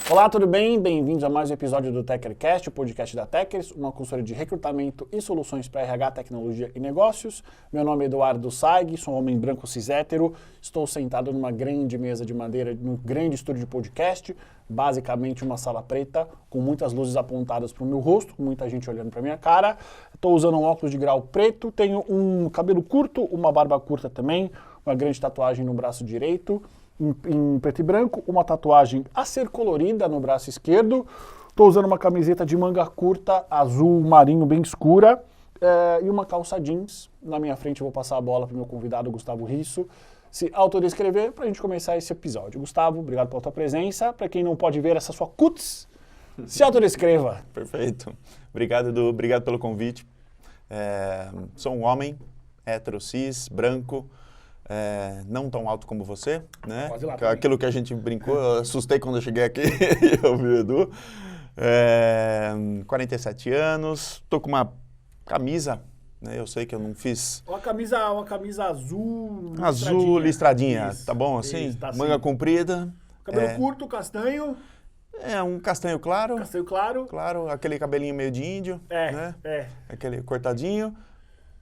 Olá, tudo bem? Bem-vindos a mais um episódio do TeckerCast, o podcast da Teckers, uma consultoria de recrutamento e soluções para RH, tecnologia e negócios. Meu nome é Eduardo Saig, sou um homem branco cis hétero, estou sentado numa grande mesa de madeira, num grande estúdio de podcast, basicamente uma sala preta, com muitas luzes apontadas para o meu rosto, com muita gente olhando para minha cara. Estou usando um óculos de grau preto, tenho um cabelo curto, uma barba curta também, uma grande tatuagem no braço direito, em preto e branco, uma tatuagem a ser colorida no braço esquerdo. Estou usando uma camiseta de manga curta, azul marinho bem escura, e uma calça jeans. Na minha frente eu vou passar a bola para o meu convidado Gustavo Risso se autodescrever para a gente começar esse episódio. Gustavo, obrigado pela tua presença. Para quem não pode ver essa sua cutis, se autodescreva. Perfeito. Obrigado, Edu. Obrigado pelo convite. Sou um homem, hétero, cis, branco, não tão alto como você, né? Pode ir lá, Aquilo que a gente brincou, eu assustei quando eu cheguei aqui e ouvi o Edu. 47 anos, tô com uma camisa, né? Eu sei que eu não fiz... Uma camisa azul... Azul, listradinha, Isso, tá bom assim? isso, tá assim. Manga comprida. Cabelo curto, castanho. Um castanho claro. Castanho claro. Claro, aquele cabelinho meio de índio, né? É. Aquele cortadinho,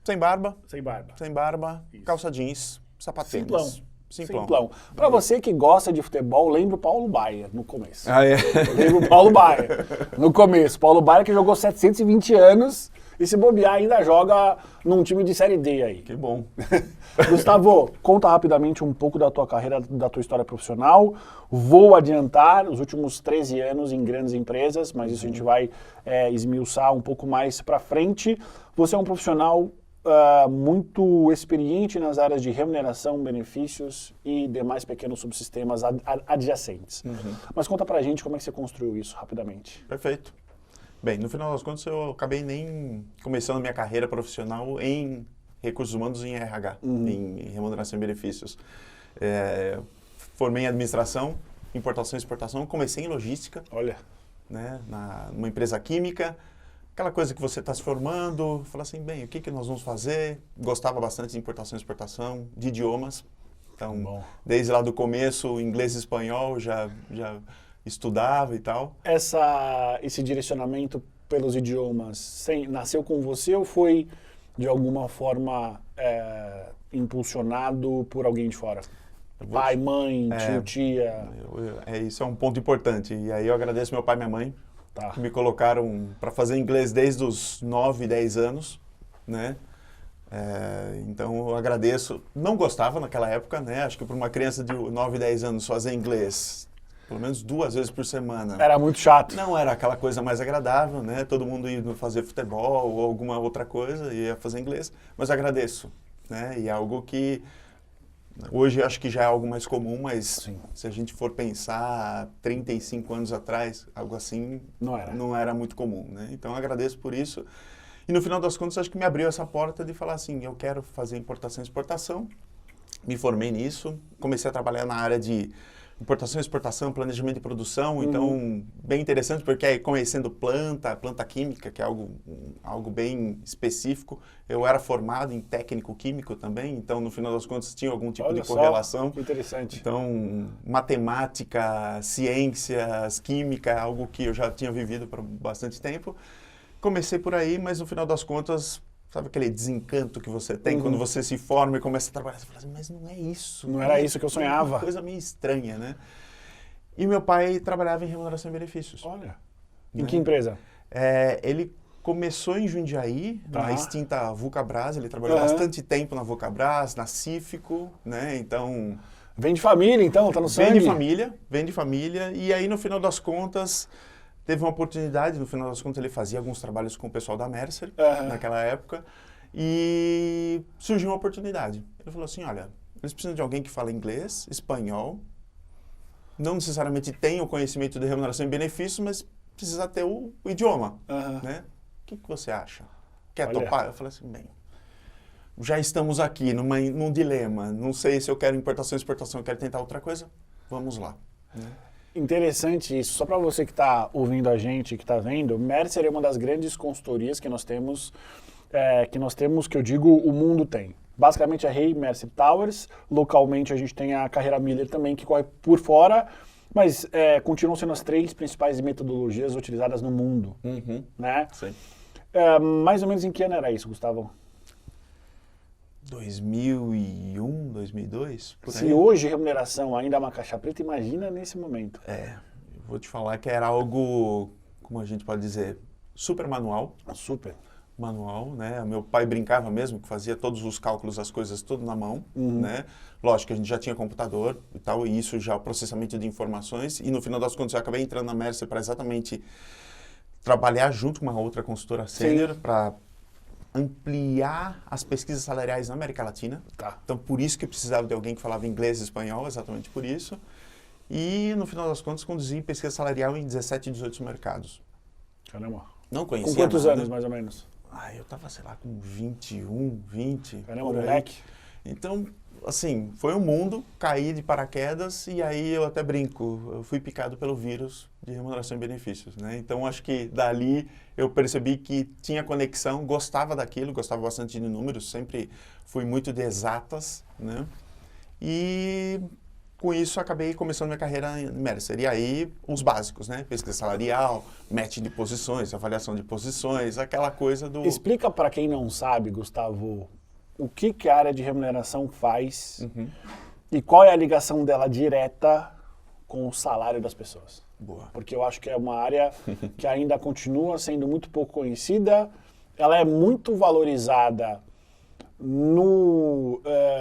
sem barba. Sem barba. Sem barba, Isso. calça jeans, sapatênis. Simplão. Pra você que gosta de futebol, lembra o Paulo Baier no começo. Ah, é? Lembra o Paulo Baier no começo. Paulo Baier que jogou 720 anos e se bobear ainda joga num time de Série D aí. Que bom. Gustavo, conta rapidamente um pouco da tua carreira, da tua história profissional. Vou adiantar os últimos 13 anos em grandes empresas, mas isso a gente vai esmiuçar um pouco mais pra frente. Você é um profissional muito experiente nas áreas de remuneração, benefícios e demais pequenos subsistemas adjacentes. Mas conta pra gente como é que você construiu isso rapidamente. Perfeito. Bem, no final das contas eu acabei nem começando minha carreira profissional em recursos humanos e em RH, em remuneração e benefícios. Formei em administração, importação e exportação, comecei em logística. Olha. Né, numa empresa química. Aquela coisa que você está se formando, fala assim, bem, o que nós vamos fazer? Gostava bastante de importação e exportação, de idiomas. Então, desde lá do começo, inglês e espanhol, já estudava e tal. Esse direcionamento pelos idiomas nasceu com você ou foi, de alguma forma, impulsionado por alguém de fora? Pai, mãe, tio, tia? Isso é um ponto importante. E aí eu agradeço meu pai e minha mãe, que me colocaram para fazer inglês desde os 9, 10 anos, né? Então eu agradeço. Não gostava naquela época, né? Acho que para uma criança de 9, 10 anos fazer inglês, pelo menos 2 vezes por semana. Era muito chato. Não era aquela coisa mais agradável, né? Todo mundo ia fazer futebol ou alguma outra coisa, ia fazer inglês. Mas eu agradeço, né? E é algo que hoje acho que já é algo mais comum, mas Sim. Se a gente for pensar 35 anos atrás, algo assim não era muito comum, né? Então eu agradeço por isso. E no final das contas acho que me abriu essa porta de falar assim, eu quero fazer importação e exportação. Me formei nisso, comecei a trabalhar na área de importação e exportação, planejamento de produção, então bem interessante porque aí conhecendo planta química, que é algo bem específico. Eu era formado em técnico químico também, então no final das contas tinha algum tipo de correlação. Que interessante. Então, matemática, ciências, química, algo que eu já tinha vivido por bastante tempo. Comecei por aí, mas no final das contas, sabe aquele desencanto que você tem quando você se forma e começa a trabalhar? Você fala assim, mas não é isso. Não era isso que eu sonhava. Uma coisa meio estranha, né? E meu pai trabalhava em remuneração e benefícios. Olha. Em que empresa? Ele começou em Jundiaí, na extinta Vulcabras. Ele trabalhou bastante tempo na Vulcabras, na Cífico, né? Então... Vem de família, então? Tá no sangue? Vem de família. E aí, no final das contas... Teve uma oportunidade, no final das contas ele fazia alguns trabalhos com o pessoal da Mercer, naquela época, e surgiu uma oportunidade. Ele falou assim, olha, eles precisam de alguém que fala inglês, espanhol, não necessariamente tem o conhecimento de remuneração e benefícios, mas precisa ter o idioma, né? O que você acha? Quer topar? Eu falei assim, bem, já estamos aqui num dilema, não sei se eu quero importação e exportação, eu quero tentar outra coisa, vamos lá. Né? Interessante isso. Só para você que está ouvindo a gente, que está vendo, Mercer é uma das grandes consultorias que nós temos, que eu digo, o mundo tem. Basicamente a Rei Mercer Towers, localmente a gente tem a Carreira Miller também, que corre por fora, Mas continuam sendo as 3 principais metodologias utilizadas no mundo, né? Sim. Mais ou menos em que ano era isso, Gustavo? 2001, 2002? Por Se aí. hoje remuneração ainda é uma caixa preta, imagina nesse momento. Eu vou te falar que era algo, como a gente pode dizer, super manual. Super. Manual, né? Meu pai brincava mesmo, que fazia todos os cálculos, as coisas tudo na mão, né? Lógico que a gente já tinha computador e tal, e isso já, o processamento de informações, e no final das contas eu acabei entrando na Mercer para exatamente trabalhar junto com uma outra consultora sênior para ampliar as pesquisas salariais na América Latina. Tá. Então, por isso que eu precisava de alguém que falava inglês e espanhol, exatamente por isso. E, no final das contas, conduzi pesquisa salarial em 17, 18 mercados. Caramba. Não conhecia Com quantos nada. anos, mais ou menos? Eu tava, sei lá, com 21, 20. Caramba, por aí. moleque. Então, assim, foi um mundo, caí de paraquedas e aí eu até brinco, eu fui picado pelo vírus de remuneração e benefícios, né? Então, acho que dali eu percebi que tinha conexão, gostava daquilo, gostava bastante de números, sempre fui muito de exatas, né? E com isso acabei começando minha carreira em Mercer. E aí, os básicos, né? Pesquisa salarial, match de posições, avaliação de posições, aquela coisa do... Explica para quem não sabe, Gustavo, o que a área de remuneração faz e qual é a ligação dela direta com o salário das pessoas. Boa. Porque eu acho que é uma área que ainda continua sendo muito pouco conhecida, ela é muito valorizada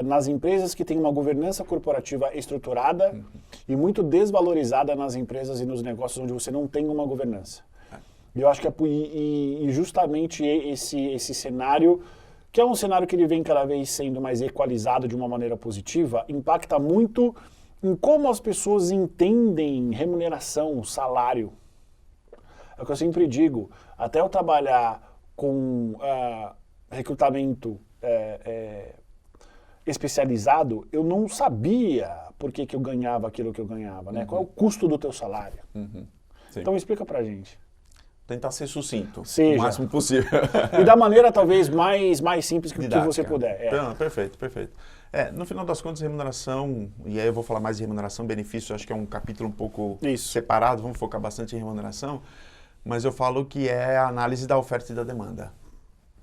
nas empresas que têm uma governança corporativa estruturada e muito desvalorizada nas empresas e nos negócios onde você não tem uma governança. E eu acho que e justamente esse cenário, que é um cenário que ele vem cada vez sendo mais equalizado de uma maneira positiva, impacta muito em como as pessoas entendem remuneração, salário. É o que eu sempre digo, até eu trabalhar com recrutamento especializado, eu não sabia por que eu ganhava aquilo que eu ganhava, né? Qual é o custo do teu salário? Então explica pra gente. Tentar ser sucinto, Seja. o máximo possível. E da maneira talvez mais simples que você puder. Não, perfeito, perfeito. No final das contas, remuneração, e aí eu vou falar mais de remuneração, benefício, acho que é um capítulo um pouco separado, vamos focar bastante em remuneração, mas eu falo que é a análise da oferta e da demanda,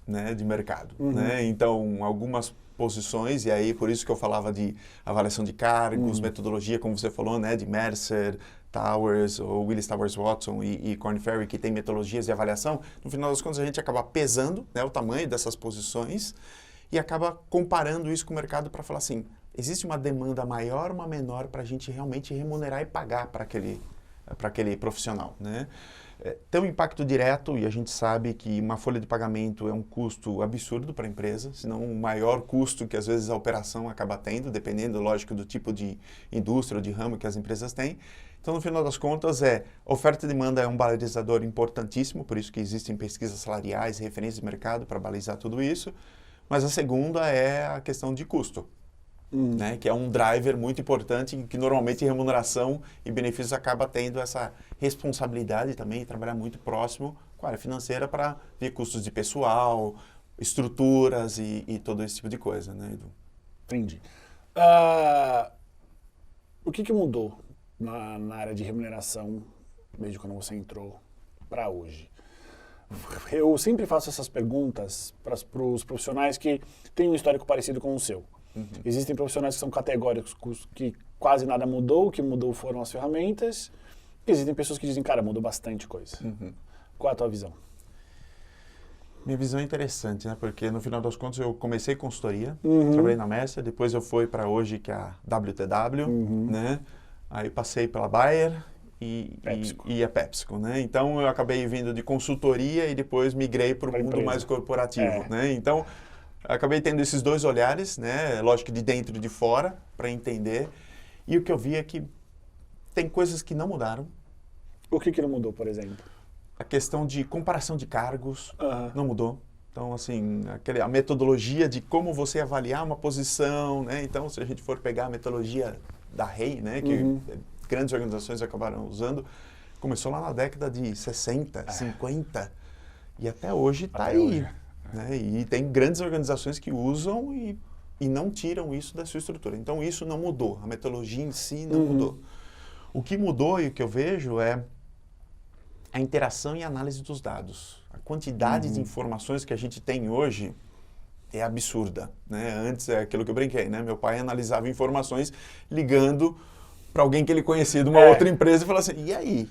né, de mercado. Né? Então, algumas posições, e aí por isso que eu falava de avaliação de cargos, metodologia, como você falou, né, de Mercer, Towers, ou Willis Towers Watson e Korn Ferry, que tem metodologias de avaliação, no final das contas a gente acaba pesando, né, o tamanho dessas posições e acaba comparando isso com o mercado para falar assim, existe uma demanda maior ou uma menor para a gente realmente remunerar e pagar para aquele profissional, né? Tem um impacto direto e a gente sabe que uma folha de pagamento é um custo absurdo para a empresa, senão o maior custo que às vezes a operação acaba tendo, dependendo, lógico, do tipo de indústria ou de ramo que as empresas têm. Então, no final das contas, oferta e demanda é um balizador importantíssimo, por isso que existem pesquisas salariais, referências de mercado para balizar tudo isso. Mas a segunda é a questão de custo, né, que é um driver muito importante, que normalmente remuneração e benefícios acaba tendo essa responsabilidade também de trabalhar muito próximo com a área financeira para ver custos de pessoal, estruturas e todo esse tipo de coisa, né, Edu? Entendi. O que mudou na área de remuneração desde quando você entrou para hoje? Eu sempre faço essas perguntas para os profissionais que têm um histórico parecido com o seu. Existem profissionais que são categóricos, que quase nada mudou, o que mudou foram as ferramentas. E existem pessoas que dizem, cara, mudou bastante coisa. Qual é a tua visão? Minha visão é interessante, né? Porque no final das contas eu comecei consultoria, trabalhei na Mercer, depois eu fui para hoje que é a WTW, né? Aí passei pela Bayer e a PepsiCo, né? Então eu acabei vindo de consultoria e depois migrei para o mundo mais corporativo, né? Então acabei tendo esses dois olhares, né? Lógico, de dentro e de fora, para entender. E o que eu vi é que tem coisas que não mudaram. O que não mudou, por exemplo? A questão de comparação de cargos não mudou. Então, assim, a metodologia de como você avaliar uma posição, né? Então, se a gente for pegar a metodologia da REI, né? Que grandes organizações acabaram usando, começou lá na década de 60, 50, e até hoje está aí. Hoje. Né? E tem grandes organizações que usam e não tiram isso da sua estrutura. Então, isso não mudou. A metodologia em si não mudou. O que mudou e o que eu vejo é a interação e análise dos dados. A quantidade de informações que a gente tem hoje é absurda, né? Antes é aquilo que eu brinquei, né? Meu pai analisava informações ligando para alguém que ele conhecia de uma outra empresa e falava assim, e aí?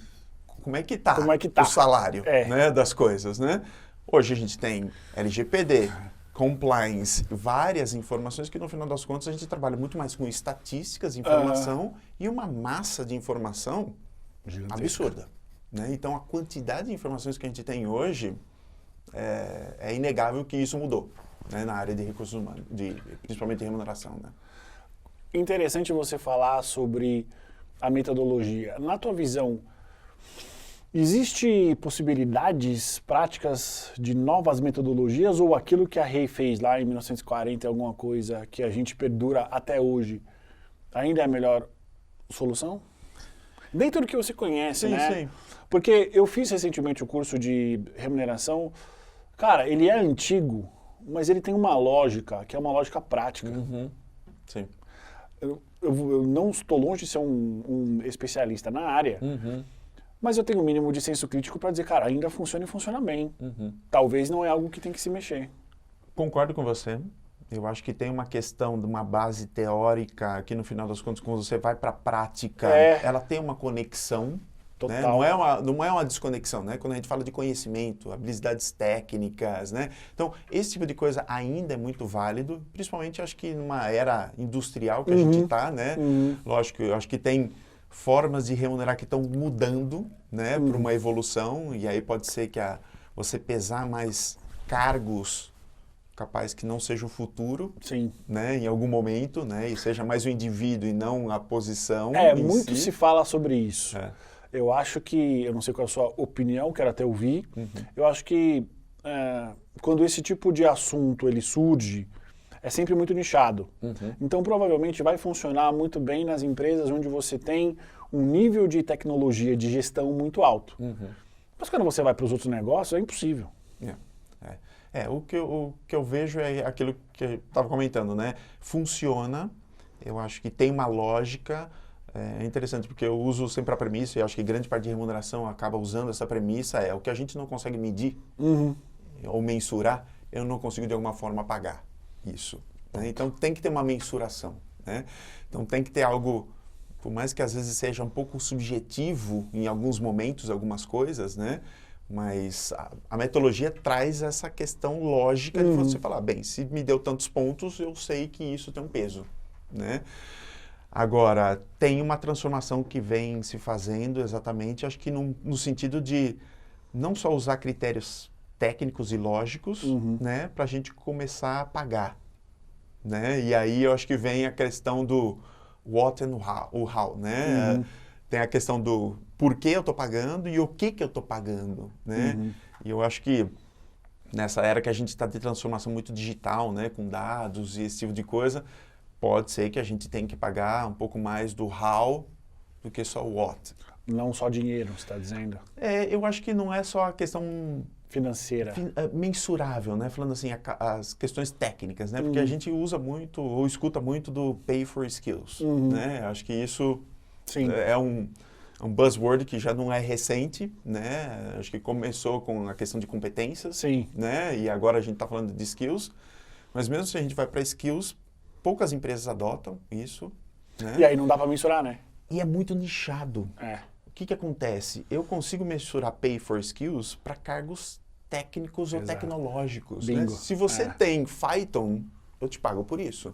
Como é que tá o salário, né, das coisas, né? Hoje a gente tem LGPD, compliance, várias informações que no final das contas a gente trabalha muito mais com estatísticas, informação e uma massa de informação absurda, né? Então a quantidade de informações que a gente tem hoje é inegável que isso mudou, né, na área de recursos humanos, principalmente de remuneração, né? Interessante você falar sobre a metodologia. Na tua visão, existe possibilidades práticas de novas metodologias ou aquilo que a Rei fez lá em 1940, alguma coisa que a gente perdura até hoje, ainda é a melhor solução? Dentro do que você conhece, né? Sim. Porque eu fiz recentemente o curso de remuneração. Cara, ele é antigo, mas ele tem uma lógica, que é uma lógica prática. Sim. Eu não estou longe de ser um especialista na área, mas eu tenho o mínimo de senso crítico para dizer, cara, ainda funciona e funciona bem. Talvez não é algo que tem que se mexer. Concordo com você. Eu acho que tem uma questão de uma base teórica que, no final das contas, quando você vai para a prática, ela tem uma conexão. Total. Né? Não é uma desconexão, né? Quando a gente fala de conhecimento, habilidades técnicas, né? Então, esse tipo de coisa ainda é muito válido, principalmente, acho que numa era industrial que a gente está, né? Lógico, eu acho que tem formas de remunerar que estão mudando, né? Para uma evolução, e aí pode ser que você pesar mais cargos capaz que não seja o futuro, né? Em algum momento, né? E seja mais o indivíduo e não a posição muito se fala sobre isso. Eu acho que, eu não sei qual é a sua opinião, quero até ouvir, eu acho que quando esse tipo de assunto ele surge, é sempre muito nichado. Então, provavelmente vai funcionar muito bem nas empresas onde você tem um nível de tecnologia de gestão muito alto. Mas quando você vai para os outros negócios, é impossível. O que eu vejo é aquilo que eu estava comentando, né? Funciona, eu acho que tem uma lógica. É interessante porque eu uso sempre a premissa e acho que grande parte de remuneração acaba usando essa premissa, o que a gente não consegue medir ou mensurar, eu não consigo de alguma forma pagar isso. Né? Então tem que ter uma mensuração, né? Então tem que ter algo, por mais que às vezes seja um pouco subjetivo em alguns momentos, algumas coisas, né? Mas a metodologia traz essa questão lógica de você falar, bem, se me deu tantos pontos, eu sei que isso tem um peso, né? Agora, tem uma transformação que vem se fazendo exatamente, acho que no sentido de não só usar critérios técnicos e lógicos, né, para a gente começar a pagar, né? E aí eu acho que vem a questão do what and o how, né? Tem a questão do por que eu estou pagando e o que eu estou pagando, né? E eu acho que nessa era que a gente está de transformação muito digital, né, com dados e esse tipo de coisa, pode ser que a gente tenha que pagar um pouco mais do how do que só o what. Não só dinheiro, você está dizendo? Eu acho que não é só a questão financeira. Mensurável, né? Falando assim, as questões técnicas, né? Porque a gente usa muito, ou escuta muito do pay for skills, né? Acho que isso é um buzzword que já não é recente, né? Acho que começou com a questão de competências, né? E agora a gente está falando de skills. Mas mesmo se a gente vai para skills, poucas empresas adotam isso, né? E aí não dá para mensurar, né? E é muito nichado. O que acontece? Eu consigo mensurar pay for skills para cargos técnicos ou tecnológicos. Né? Se você tem Python, eu te pago por isso.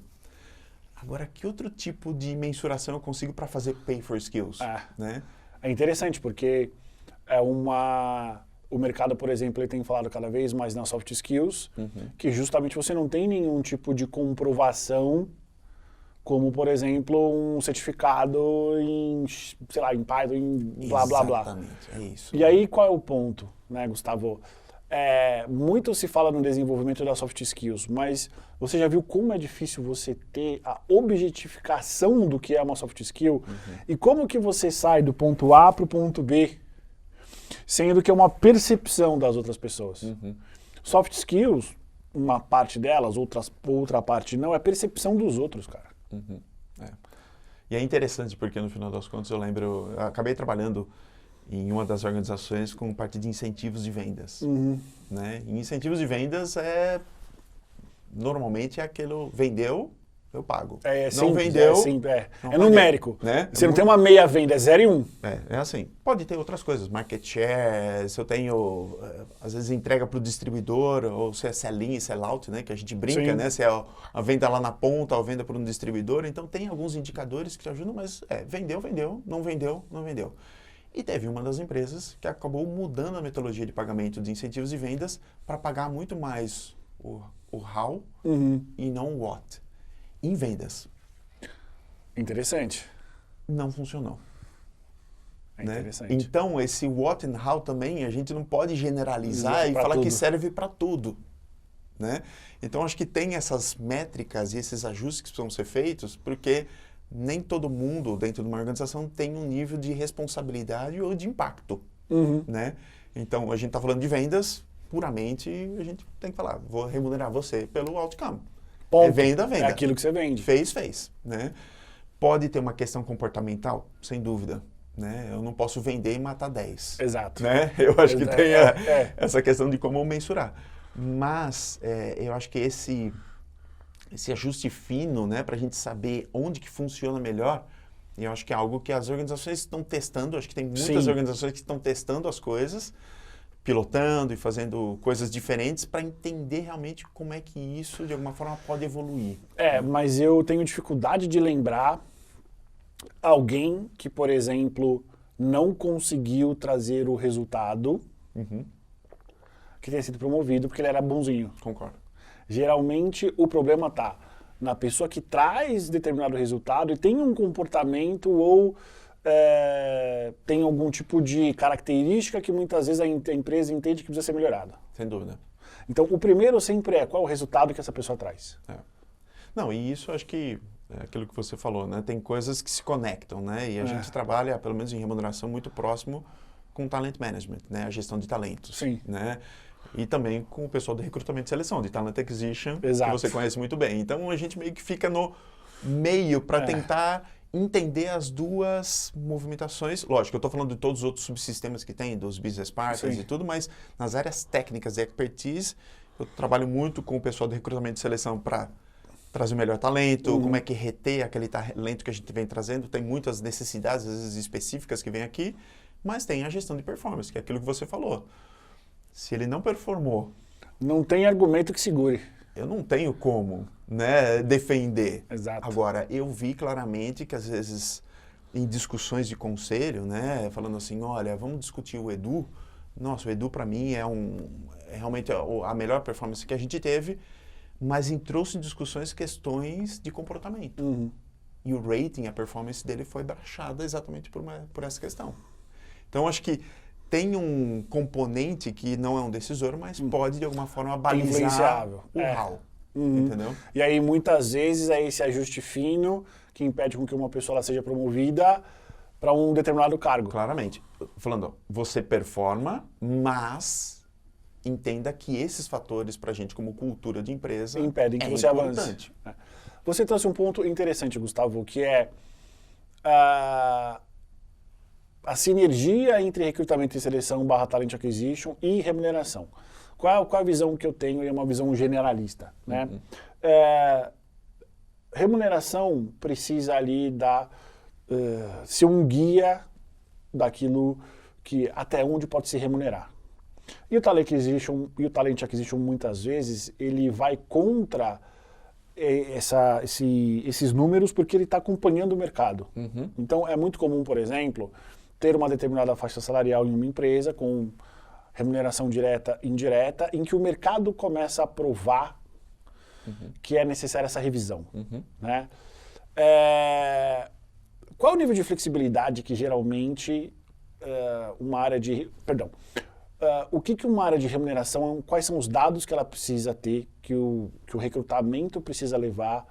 Agora, que outro tipo de mensuração eu consigo para fazer pay for skills? Né? É interessante, porque o mercado, por exemplo, ele tem falado cada vez mais nas soft skills, que justamente você não tem nenhum tipo de comprovação, como, por exemplo, um certificado em, sei lá, em Python, em blá, blá, blá. Exatamente, é isso. E aí, qual é o ponto, né, Gustavo? Muito se fala no desenvolvimento das soft skills, mas você já viu como é difícil você ter a objetificação do que é uma soft skill? E como que você sai do ponto A para o ponto B, sendo que é uma percepção das outras pessoas? Soft skills, uma parte delas, outra parte não, é percepção dos outros, cara. E é interessante porque, no final das contas, eu acabei trabalhando em uma das organizações com parte de incentivos de vendas. Né? E incentivos de vendas normalmente é aquilo, vendeu, eu pago. Não vendeu, é numérico. Né? Você não tem uma meia venda, é 0 e 1. É assim. Pode ter outras coisas, market share, se eu tenho, às vezes, entrega para o distribuidor, ou se é sell-in e sell-out, né? Que a gente brinca, né? Se é a venda lá na ponta ou a venda para um distribuidor. Então, tem alguns indicadores que te ajudam, mas vendeu, não vendeu, não vendeu. E teve uma das empresas que acabou mudando a metodologia de pagamento de incentivos e vendas para pagar muito mais o how e não o what. Em vendas. Interessante. Não funcionou. Interessante. Né? Então, esse what and how também, a gente não pode generalizar e falar que serve para tudo. Né? Então, acho que tem essas métricas e esses ajustes que precisam ser feitos, porque nem todo mundo dentro de uma organização tem um nível de responsabilidade ou de impacto. Né? Então, a gente está falando de vendas, puramente a gente tem que falar, vou remunerar você pelo outcome. Ponto. É venda. É aquilo que você vende. Fez. Né? Pode ter uma questão comportamental, sem dúvida. Né? Eu não posso vender e matar 10. Exato. Né? Eu acho que tem essa questão de como mensurar. Mas eu acho que esse ajuste fino, né, para a gente saber onde que funciona melhor, eu acho que é algo que as organizações estão testando. Acho que tem muitas organizações que estão testando as coisas, pilotando e fazendo coisas diferentes para entender realmente como é que isso, de alguma forma, pode evoluir. Mas eu tenho dificuldade de lembrar alguém que, por exemplo, não conseguiu trazer o resultado que tenha sido promovido porque ele era bonzinho. Concordo. Geralmente, o problema está na pessoa que traz determinado resultado e tem um comportamento ou tem algum tipo de característica que muitas vezes a empresa entende que precisa ser melhorada. Sem dúvida. Então, o primeiro sempre qual é o resultado que essa pessoa traz. Não, e isso acho que é aquilo que você falou, né? Tem coisas que se conectam, né? E a gente trabalha, pelo menos em remuneração, muito próximo com talent management, né? A gestão de talentos. Sim. Né? E também com o pessoal de recrutamento e seleção, de talent acquisition, Exato. que você conhece muito bem. Então, a gente meio que fica no meio para tentar entender as duas movimentações. Lógico, eu estou falando de todos os outros subsistemas que tem, dos business partners e tudo, mas nas áreas técnicas de expertise, eu trabalho muito com o pessoal de recrutamento e seleção para trazer o melhor talento, como é que reter aquele talento que a gente vem trazendo. Tem muitas necessidades, às vezes específicas, que vem aqui, mas tem a gestão de performance, que é aquilo que você falou. Se ele não performou... Não tem argumento que segure. Eu não tenho como, né, defender. Exato. Agora, eu vi claramente que, às vezes, em discussões de conselho, né, falando assim, olha, vamos discutir o Edu. Nossa, o Edu, para mim, é realmente a melhor performance que a gente teve, mas trouxe em discussões questões de comportamento. E o rating, a performance dele foi baixada exatamente por essa questão. Então, acho que tem um componente que não é um decisor, mas pode, de alguma forma, balizar o how. Entendeu? E aí, muitas vezes, é esse ajuste fino que impede com que uma pessoa seja promovida para um determinado cargo. Claramente. Falando, você performa, mas entenda que esses fatores, para a gente, como cultura de empresa, impedem que você avance. Você trouxe um ponto interessante, Gustavo, que é a sinergia entre recrutamento e seleção / talent acquisition e remuneração. Qual a visão que eu tenho? É uma visão generalista. Né? Remuneração precisa ali ser um guia daquilo que até onde pode se remunerar. E o talent acquisition muitas vezes ele vai contra esses números porque ele está acompanhando o mercado. Então é muito comum, por exemplo, ter uma determinada faixa salarial em uma empresa com remuneração direta e indireta, em que o mercado começa a provar que é necessária essa revisão. Né? Qual é o nível de flexibilidade que geralmente uma área de... Perdão. O que uma área de remuneração, quais são os dados que ela precisa ter, que o recrutamento precisa levar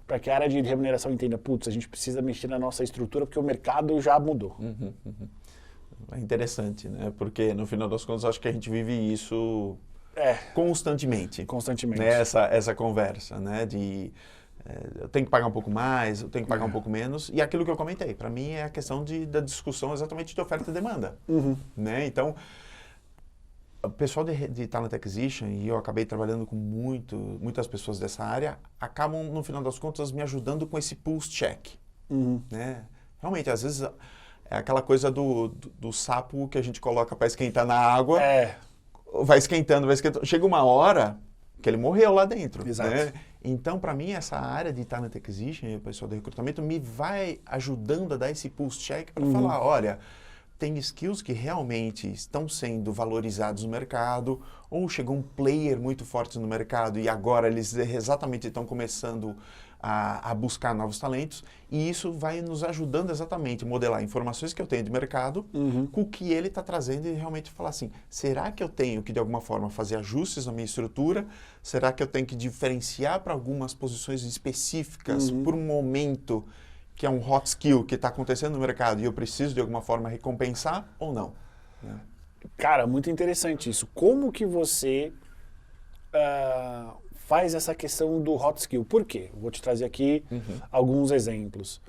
para que a área de remuneração entenda, putz, a gente precisa mexer na nossa estrutura porque o mercado já mudou. É interessante, né? Porque, no final das contas, acho que a gente vive isso constantemente. Constantemente. Né? Essa conversa, né? De eu tenho que pagar um pouco mais, eu tenho que pagar um pouco menos. E aquilo que eu comentei, para mim é a questão da discussão exatamente de oferta e demanda. Né? Então, o pessoal de Talent Acquisition, e eu acabei trabalhando com muitas pessoas dessa área, acabam, no final das contas, me ajudando com esse pulse check. Né? Realmente, às vezes, é aquela coisa do sapo que a gente coloca para esquentar na água, vai esquentando. Chega uma hora que ele morreu lá dentro. Exato. Né? Então, para mim, essa área de Talent Acquisition e o pessoal de recrutamento me vai ajudando a dar esse pulse check para falar, olha, tem skills que realmente estão sendo valorizados no mercado, ou chegou um player muito forte no mercado e agora eles exatamente estão começando a buscar novos talentos, e isso vai nos ajudando exatamente a modelar informações que eu tenho de mercado com o que ele está trazendo e realmente falar assim, será que eu tenho que de alguma forma fazer ajustes na minha estrutura? Será que eu tenho que diferenciar para algumas posições específicas por um momento que é um hot skill que está acontecendo no mercado e eu preciso de alguma forma recompensar ou não? Né? Cara, muito interessante isso. Como que você faz essa questão do hot skill? Por quê? Vou te trazer aqui alguns exemplos.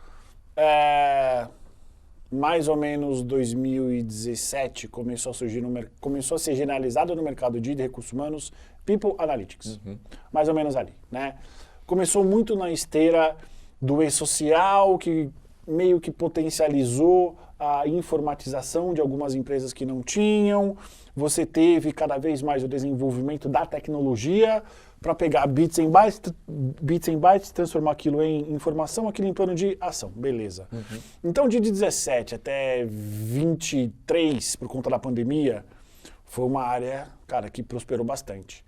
Mais ou menos 2017 começou a surgir começou a ser generalizado no mercado de recursos humanos People Analytics. Mais ou menos ali, né? Começou muito na esteira do e-social, que meio que potencializou a informatização de algumas empresas que não tinham. Você teve cada vez mais o desenvolvimento da tecnologia para pegar bits and bytes, transformar aquilo em informação, aquilo em plano de ação. Beleza. Então, de 17 até 23, por conta da pandemia, foi uma área, cara, que prosperou bastante.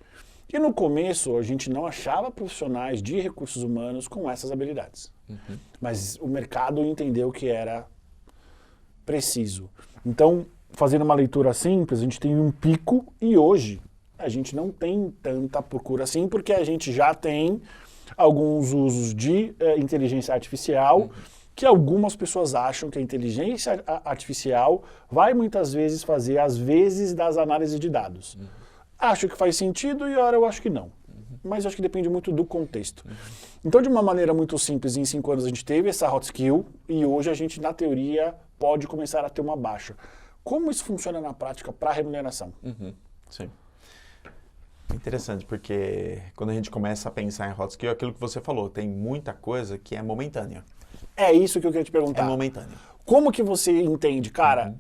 E no começo, a gente não achava profissionais de recursos humanos com essas habilidades. Mas o mercado entendeu que era preciso. Então, fazendo uma leitura simples, a gente tem um pico e hoje a gente não tem tanta procura assim, porque a gente já tem alguns usos de inteligência artificial, que algumas pessoas acham que a inteligência artificial vai muitas vezes fazer às vezes das análises de dados. Acho que faz sentido e ora eu acho que não. Mas eu acho que depende muito do contexto. Então, de uma maneira muito simples, em 5 anos a gente teve essa hot skill e hoje a gente, na teoria, pode começar a ter uma baixa. Como isso funciona na prática para a remuneração? Sim. Interessante, porque quando a gente começa a pensar em hot skill, é aquilo que você falou, tem muita coisa que é momentânea. É isso que eu queria te perguntar. É momentânea. Como que você entende, cara,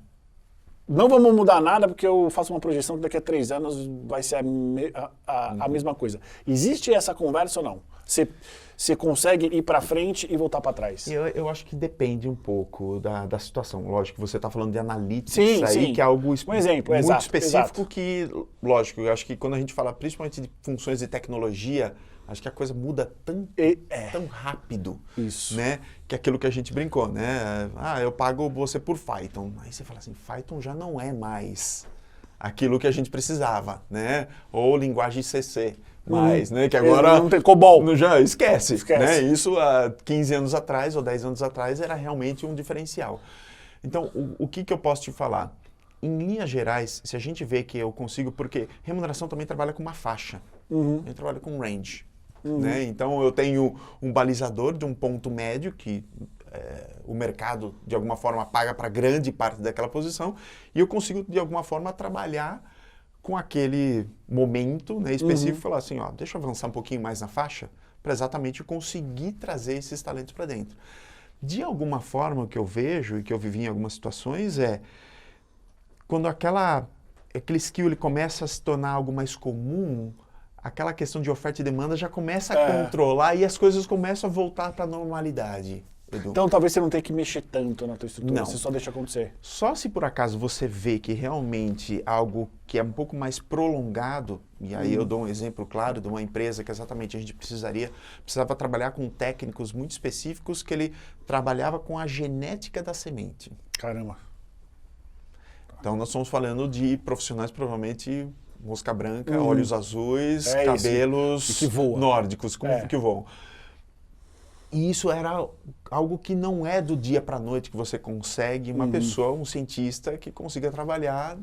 não vamos mudar nada porque eu faço uma projeção que daqui a 3 anos vai ser a mesma coisa. Existe essa conversa ou não? Você consegue ir para frente e voltar para trás? Eu acho que depende um pouco da situação. Lógico, você está falando de analytics sim. que é algo Um exemplo, muito exato, específico exato. que, lógico, eu acho que quando a gente fala principalmente de funções de tecnologia, acho que a coisa muda tão rápido, Isso. né? Que é aquilo que a gente brincou, né? Eu pago você por Python. Aí você fala assim, Python já não é mais aquilo que a gente precisava, né? Ou linguagem CC. Mas, né, que agora não tem COBOL. Já esquece. Né? Isso há 15 anos atrás ou 10 anos atrás era realmente um diferencial. Então, o que eu posso te falar? Em linhas gerais, se a gente vê que eu consigo, porque remuneração também trabalha com uma faixa, eu trabalho com range. Né? Então, eu tenho um balizador de um ponto médio que o mercado, de alguma forma, paga para grande parte daquela posição e eu consigo, de alguma forma, trabalhar com aquele momento, né, específico, falar assim, deixa eu avançar um pouquinho mais na faixa para exatamente conseguir trazer esses talentos para dentro. De alguma forma, o que eu vejo e que eu vivi em algumas situações é quando aquele skill ele começa a se tornar algo mais comum, aquela questão de oferta e demanda já começa a controlar e as coisas começam a voltar para a normalidade. Edu. Então talvez você não tenha que mexer tanto na tua estrutura, Não. você só deixa acontecer. Só se por acaso você vê que realmente algo que é um pouco mais prolongado, e aí eu dou um exemplo claro de uma empresa que exatamente a gente precisava trabalhar com técnicos muito específicos que ele trabalhava com a genética da semente. Caramba. Então nós estamos falando de profissionais provavelmente mosca branca, olhos azuis, cabelos que voa. nórdicos, que voam. E isso era algo que não é do dia para a noite que você consegue uma pessoa, um cientista que consiga trabalhar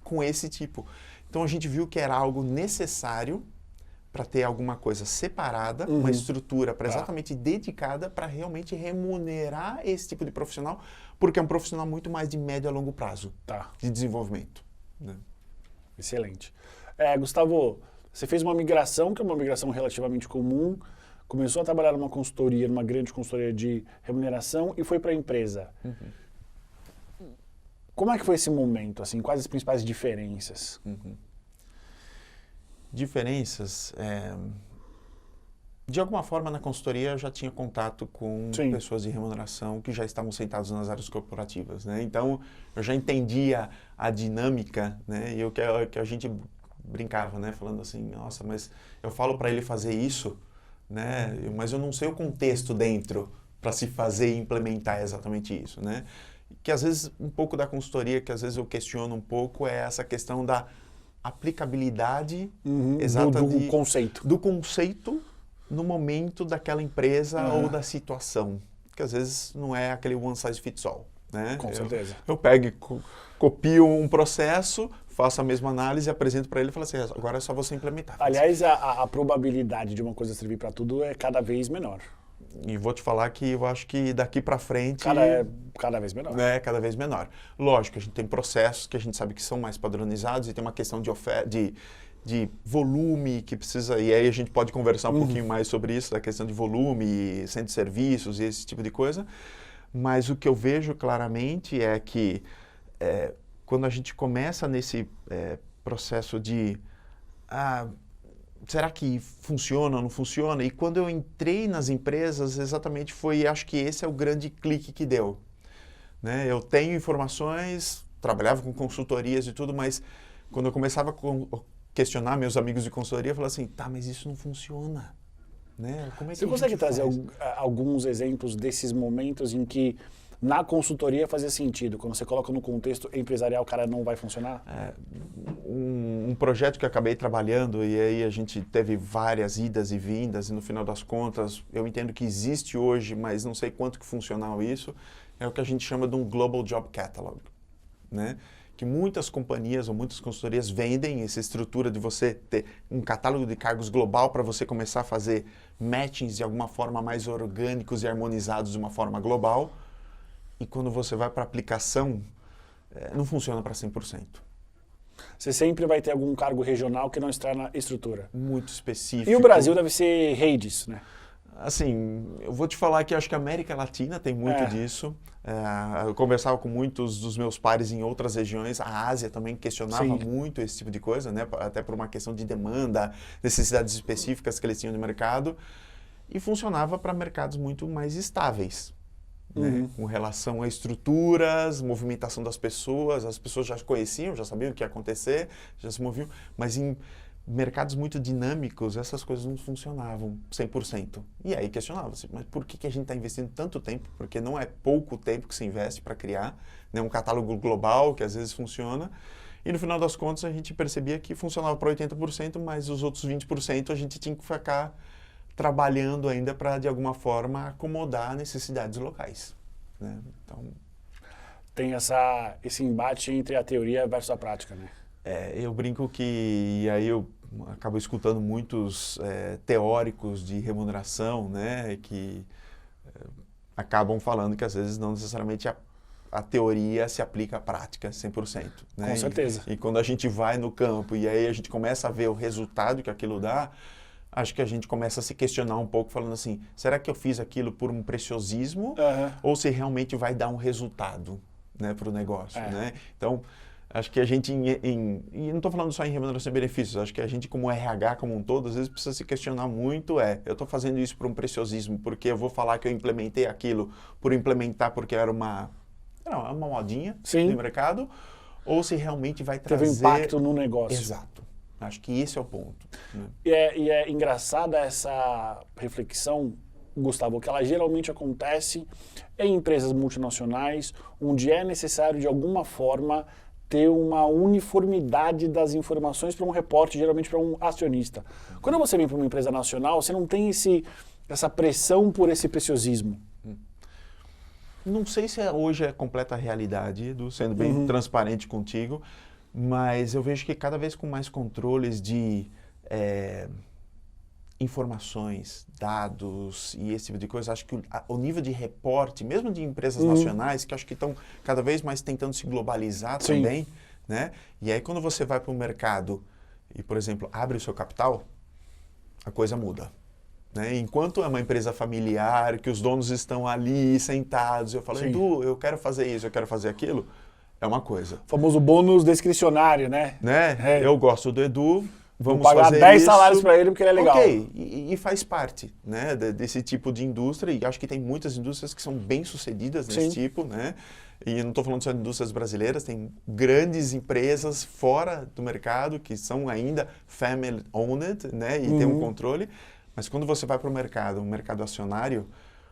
com esse tipo. Então a gente viu que era algo necessário para ter alguma coisa separada, uma estrutura para exatamente dedicada para realmente remunerar esse tipo de profissional, porque é um profissional muito mais de médio a longo prazo de desenvolvimento. Né? Excelente. Gustavo, você fez uma migração, que é uma migração relativamente comum, começou a trabalhar numa consultoria, numa grande consultoria de remuneração e foi para a empresa. Como é que foi esse momento? Assim, quais as principais diferenças? Diferenças, de alguma forma na consultoria eu já tinha contato com pessoas de remuneração que já estavam sentados nas áreas corporativas, né? Então eu já entendia a dinâmica, né? E o que a gente brincava, né? Falando assim, nossa, mas eu falo para ele fazer isso, né? Mas eu não sei o contexto dentro para se fazer e implementar exatamente isso, né? Que às vezes um pouco da consultoria, que às vezes eu questiono um pouco, é essa questão da aplicabilidade exata do conceito no momento daquela empresa ou da situação, que às vezes não é aquele one size fits all, né? Com certeza. Eu pego, copio um processo, faço a mesma análise, apresento para ele e falo assim, agora é só você implementar. Aliás, a probabilidade de uma coisa servir para tudo é cada vez menor. E vou te falar que eu acho que daqui para frente... Cada vez menor. É, cada vez menor. Lógico, a gente tem processos que a gente sabe que são mais padronizados e tem uma questão de volume que precisa... E aí a gente pode conversar um pouquinho mais sobre isso, da questão de volume, centro de serviços e esse tipo de coisa. Mas o que eu vejo claramente é que quando a gente começa nesse processo de... será que funciona ou não funciona? E quando eu entrei nas empresas, exatamente acho que esse é o grande clique que deu. Né? Eu tenho informações, trabalhava com consultorias e tudo, mas quando eu começava a questionar meus amigos de consultoria, eu falava assim, mas isso não funciona. Né? Como é que você consegue trazer alguns exemplos desses momentos em que na consultoria fazia sentido? Quando você coloca no contexto empresarial, o cara não vai funcionar? Um projeto que eu acabei trabalhando e aí a gente teve várias idas e vindas e no final das contas eu entendo que existe hoje, mas não sei quanto que funcional isso, é o que a gente chama de um Global Job Catalog, né? Que muitas companhias ou muitas consultorias vendem essa estrutura de você ter um catálogo de cargos global para você começar a fazer matchings de alguma forma mais orgânicos e harmonizados de uma forma global. E quando você vai para a aplicação, não funciona para 100%. Você sempre vai ter algum cargo regional que não está na estrutura. Muito específico. E o Brasil deve ser rei disso, né? Assim, eu vou te falar que acho que a América Latina tem muito disso. Eu conversava com muitos dos meus pares em outras regiões. A Ásia também questionava muito esse tipo de coisa, né? Até por uma questão de demanda, necessidades específicas que eles tinham no mercado. E funcionava para mercados muito mais estáveis. Né? Com relação a estruturas, movimentação das pessoas, as pessoas já conheciam, já sabiam o que ia acontecer, já se moviam, mas em mercados muito dinâmicos, essas coisas não funcionavam 100%. E aí questionava-se, mas por que a gente está investindo tanto tempo? Porque não é pouco tempo que se investe para criar, né, um catálogo global que às vezes funciona, e no final das contas a gente percebia que funcionava para 80%, mas os outros 20% a gente tinha que ficar trabalhando ainda para, de alguma forma, acomodar necessidades locais. Né? Então, tem esse embate entre a teoria versus a prática, né? Eu brinco que, e aí eu acabo escutando muitos teóricos de remuneração, né, que acabam falando que às vezes não necessariamente a teoria se aplica à prática 100%. Né? Com certeza. E quando a gente vai no campo e aí a gente começa a ver o resultado que aquilo dá, acho que a gente começa a se questionar um pouco, falando assim, será que eu fiz aquilo por um preciosismo ou se realmente vai dar um resultado, né, para o negócio? Né? Então, acho que a gente, e não estou falando só em remuneração e benefícios, acho que a gente como RH como um todo, às vezes precisa se questionar muito, eu estou fazendo isso por um preciosismo, porque eu vou falar que eu implementei aquilo por implementar porque era uma modinha no mercado, ou se realmente vai trazer... Teve impacto no negócio. Exato. Acho que esse é o ponto. Né? E é engraçada essa reflexão, Gustavo, que ela geralmente acontece em empresas multinacionais, onde é necessário, de alguma forma, ter uma uniformidade das informações para um reporte, geralmente para um acionista. Quando você vem para uma empresa nacional, você não tem essa pressão por esse preciosismo. Não sei se hoje é completa realidade, Edu, sendo bem transparente contigo, mas eu vejo que cada vez com mais controles de informações, dados e esse tipo de coisa, acho que o nível de reporte, mesmo de empresas nacionais, que acho que estão cada vez mais tentando se globalizar também, né? E aí quando você vai para o mercado e, por exemplo, abre o seu capital, a coisa muda. Né? Enquanto é uma empresa familiar, que os donos estão ali sentados, eu falo, Edu, eu quero fazer isso, eu quero fazer aquilo, é uma coisa. O famoso bônus discricionário, né? Eu gosto do Edu, vamos pagar fazer 10 isso. salários para ele porque ele é legal. Ok, e faz parte, né, desse tipo de indústria, e acho que tem muitas indústrias que são bem sucedidas nesse tipo, né? E eu não estou falando só de indústrias brasileiras, tem grandes empresas fora do mercado que são ainda family-owned, né, e tem um controle. Mas quando você vai para o mercado, um mercado acionário,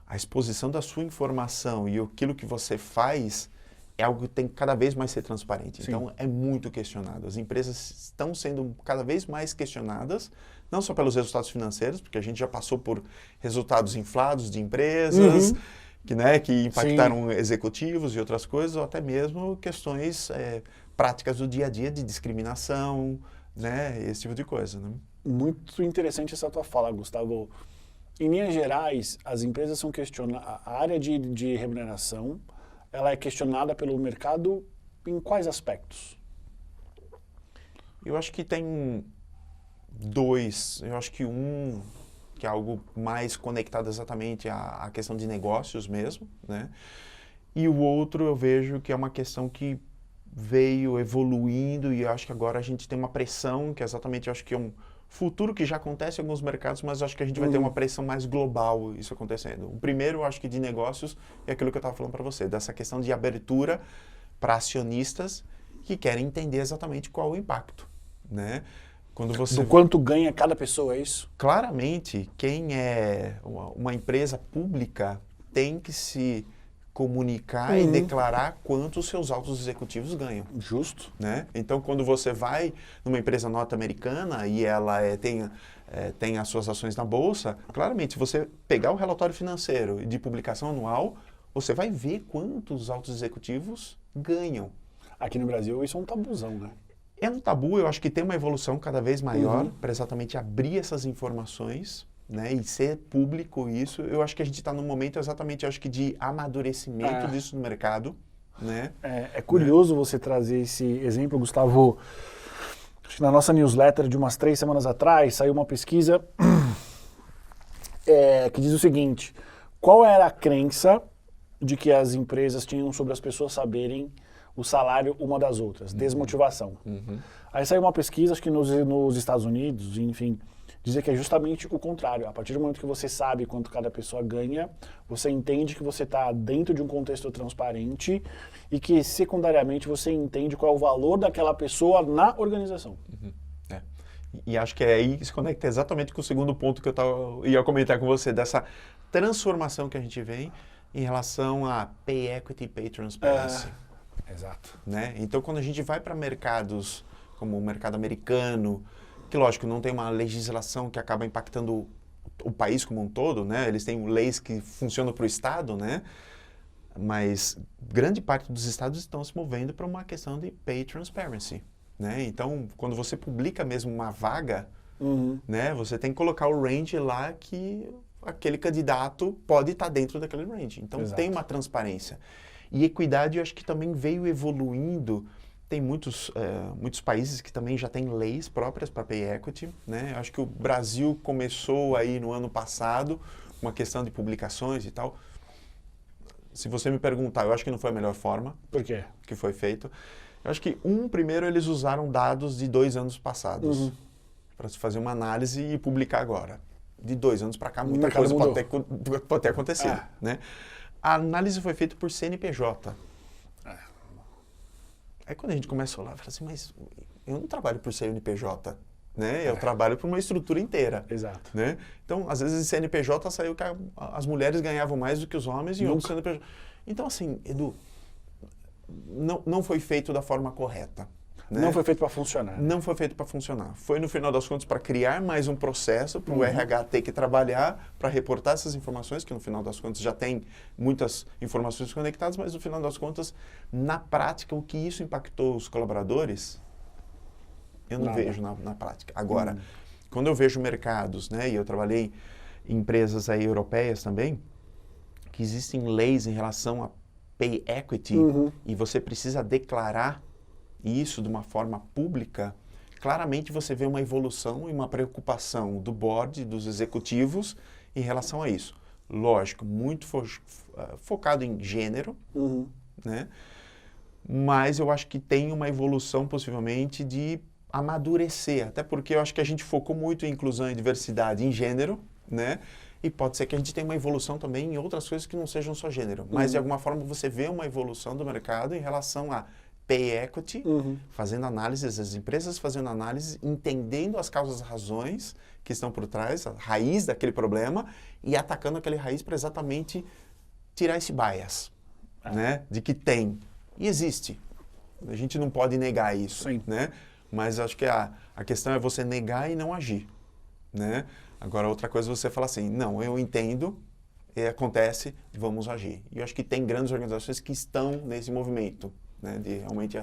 a exposição da sua informação e aquilo que você faz é algo que tem que cada vez mais ser transparente. Sim. Então, é muito questionado. As empresas estão sendo cada vez mais questionadas, não só pelos resultados financeiros, porque a gente já passou por resultados inflados de empresas, que impactaram executivos e outras coisas, ou até mesmo questões práticas do dia a dia de discriminação, né, esse tipo de coisa, né? Muito interessante essa tua fala, Gustavo. Em linhas gerais, as empresas são questionadas, a área de remuneração, ela é questionada pelo mercado em quais aspectos? Eu acho que tem dois. Eu acho que um, que é algo mais conectado exatamente à questão de negócios mesmo, né? E o outro eu vejo que é uma questão que veio evoluindo e eu acho que agora a gente tem uma pressão, que é exatamente, eu acho que é um futuro que já acontece em alguns mercados, mas eu acho que a gente vai ter uma pressão mais global isso acontecendo. O primeiro, eu acho que de negócios, é aquilo que eu estava falando para você, dessa questão de abertura para acionistas que querem entender exatamente qual o impacto, né? Quando você... Do quanto ganha cada pessoa, é isso? Claramente, quem é uma empresa pública tem que se comunicar e declarar quanto os seus altos executivos ganham. Justo. Né? Então, quando você vai numa empresa norte-americana e ela tem as suas ações na bolsa, claramente, se você pegar o relatório financeiro de publicação anual, você vai ver quantos altos executivos ganham. Aqui no Brasil, isso é um tabuzão, né? É um tabu, eu acho que tem uma evolução cada vez maior para exatamente abrir essas informações, né, e ser público isso. Eu acho que a gente está num momento exatamente, eu acho que de amadurecimento disso no mercado, né? É curioso você trazer esse exemplo, Gustavo. Acho que na nossa newsletter de umas 3 semanas atrás saiu uma pesquisa que diz o seguinte: qual era a crença de que as empresas tinham sobre as pessoas saberem o salário uma das outras? Desmotivação. Aí saiu uma pesquisa, acho que nos Estados Unidos, enfim, dizia que é justamente o contrário. A partir do momento que você sabe quanto cada pessoa ganha, você entende que você está dentro de um contexto transparente e que, secundariamente, você entende qual é o valor daquela pessoa na organização. E acho que é aí que se conecta exatamente com o segundo ponto que eu ia comentar com você, dessa transformação que a gente vê em relação a Pay Equity, Pay Transparency. Exato. Né? Então, quando a gente vai para mercados como o mercado americano, que, lógico, não tem uma legislação que acaba impactando o país como um todo, né? Eles têm leis que funcionam para o Estado, né? Mas grande parte dos estados estão se movendo para uma questão de pay transparency, né? Então, quando você publica mesmo uma vaga, né? Você tem que colocar o range lá que aquele candidato pode estar dentro daquele range. Então, tem uma transparência. E equidade, eu acho que também veio evoluindo. Tem muitos países que também já têm leis próprias para Pay Equity, né? Acho que o Brasil começou aí no ano passado, uma questão de publicações e tal. Se você me perguntar, eu acho que não foi a melhor forma. Por quê? Que foi feito. Eu acho que, primeiro, eles usaram dados de 2 anos passados para se fazer uma análise e publicar agora. De 2 anos para cá, muita coisa pode ter acontecido, né? A análise foi feita por CNPJ. Aí quando a gente começa a falar, fala assim, mas eu não trabalho por CNPJ, né? Eu trabalho por uma estrutura inteira. Exato. Né? Então, às vezes, em CNPJ saiu que as mulheres ganhavam mais do que os homens em outros CNPJ. Então, assim, Edu, não foi feito da forma correta. Né? Não foi feito para funcionar. Não foi feito para funcionar. Foi, no final das contas, para criar mais um processo, para o RH ter que trabalhar, para reportar essas informações, que no final das contas já tem muitas informações conectadas, mas no final das contas, na prática, o que isso impactou os colaboradores, eu não vejo na prática. Agora, quando eu vejo mercados, né, e eu trabalhei em empresas aí europeias também, que existem leis em relação a pay equity e você precisa declarar isso de uma forma pública, claramente você vê uma evolução e uma preocupação do board, dos executivos em relação a isso. Lógico, muito focado em gênero, né? Mas eu acho que tem uma evolução possivelmente de amadurecer, até porque eu acho que a gente focou muito em inclusão e diversidade em gênero, né? E pode ser que a gente tenha uma evolução também em outras coisas que não sejam só gênero. Mas de alguma forma você vê uma evolução do mercado em relação a pay equity, fazendo análises, as empresas fazendo análise, entendendo as causas e razões que estão por trás, a raiz daquele problema e atacando aquele raiz para exatamente tirar esse bias, né? De que tem. E existe. A gente não pode negar isso, né? Mas acho que a questão é você negar e não agir, né? Agora, outra coisa é você falar assim, não, eu entendo, acontece, vamos agir. E eu acho que tem grandes organizações que estão nesse movimento, né? De realmente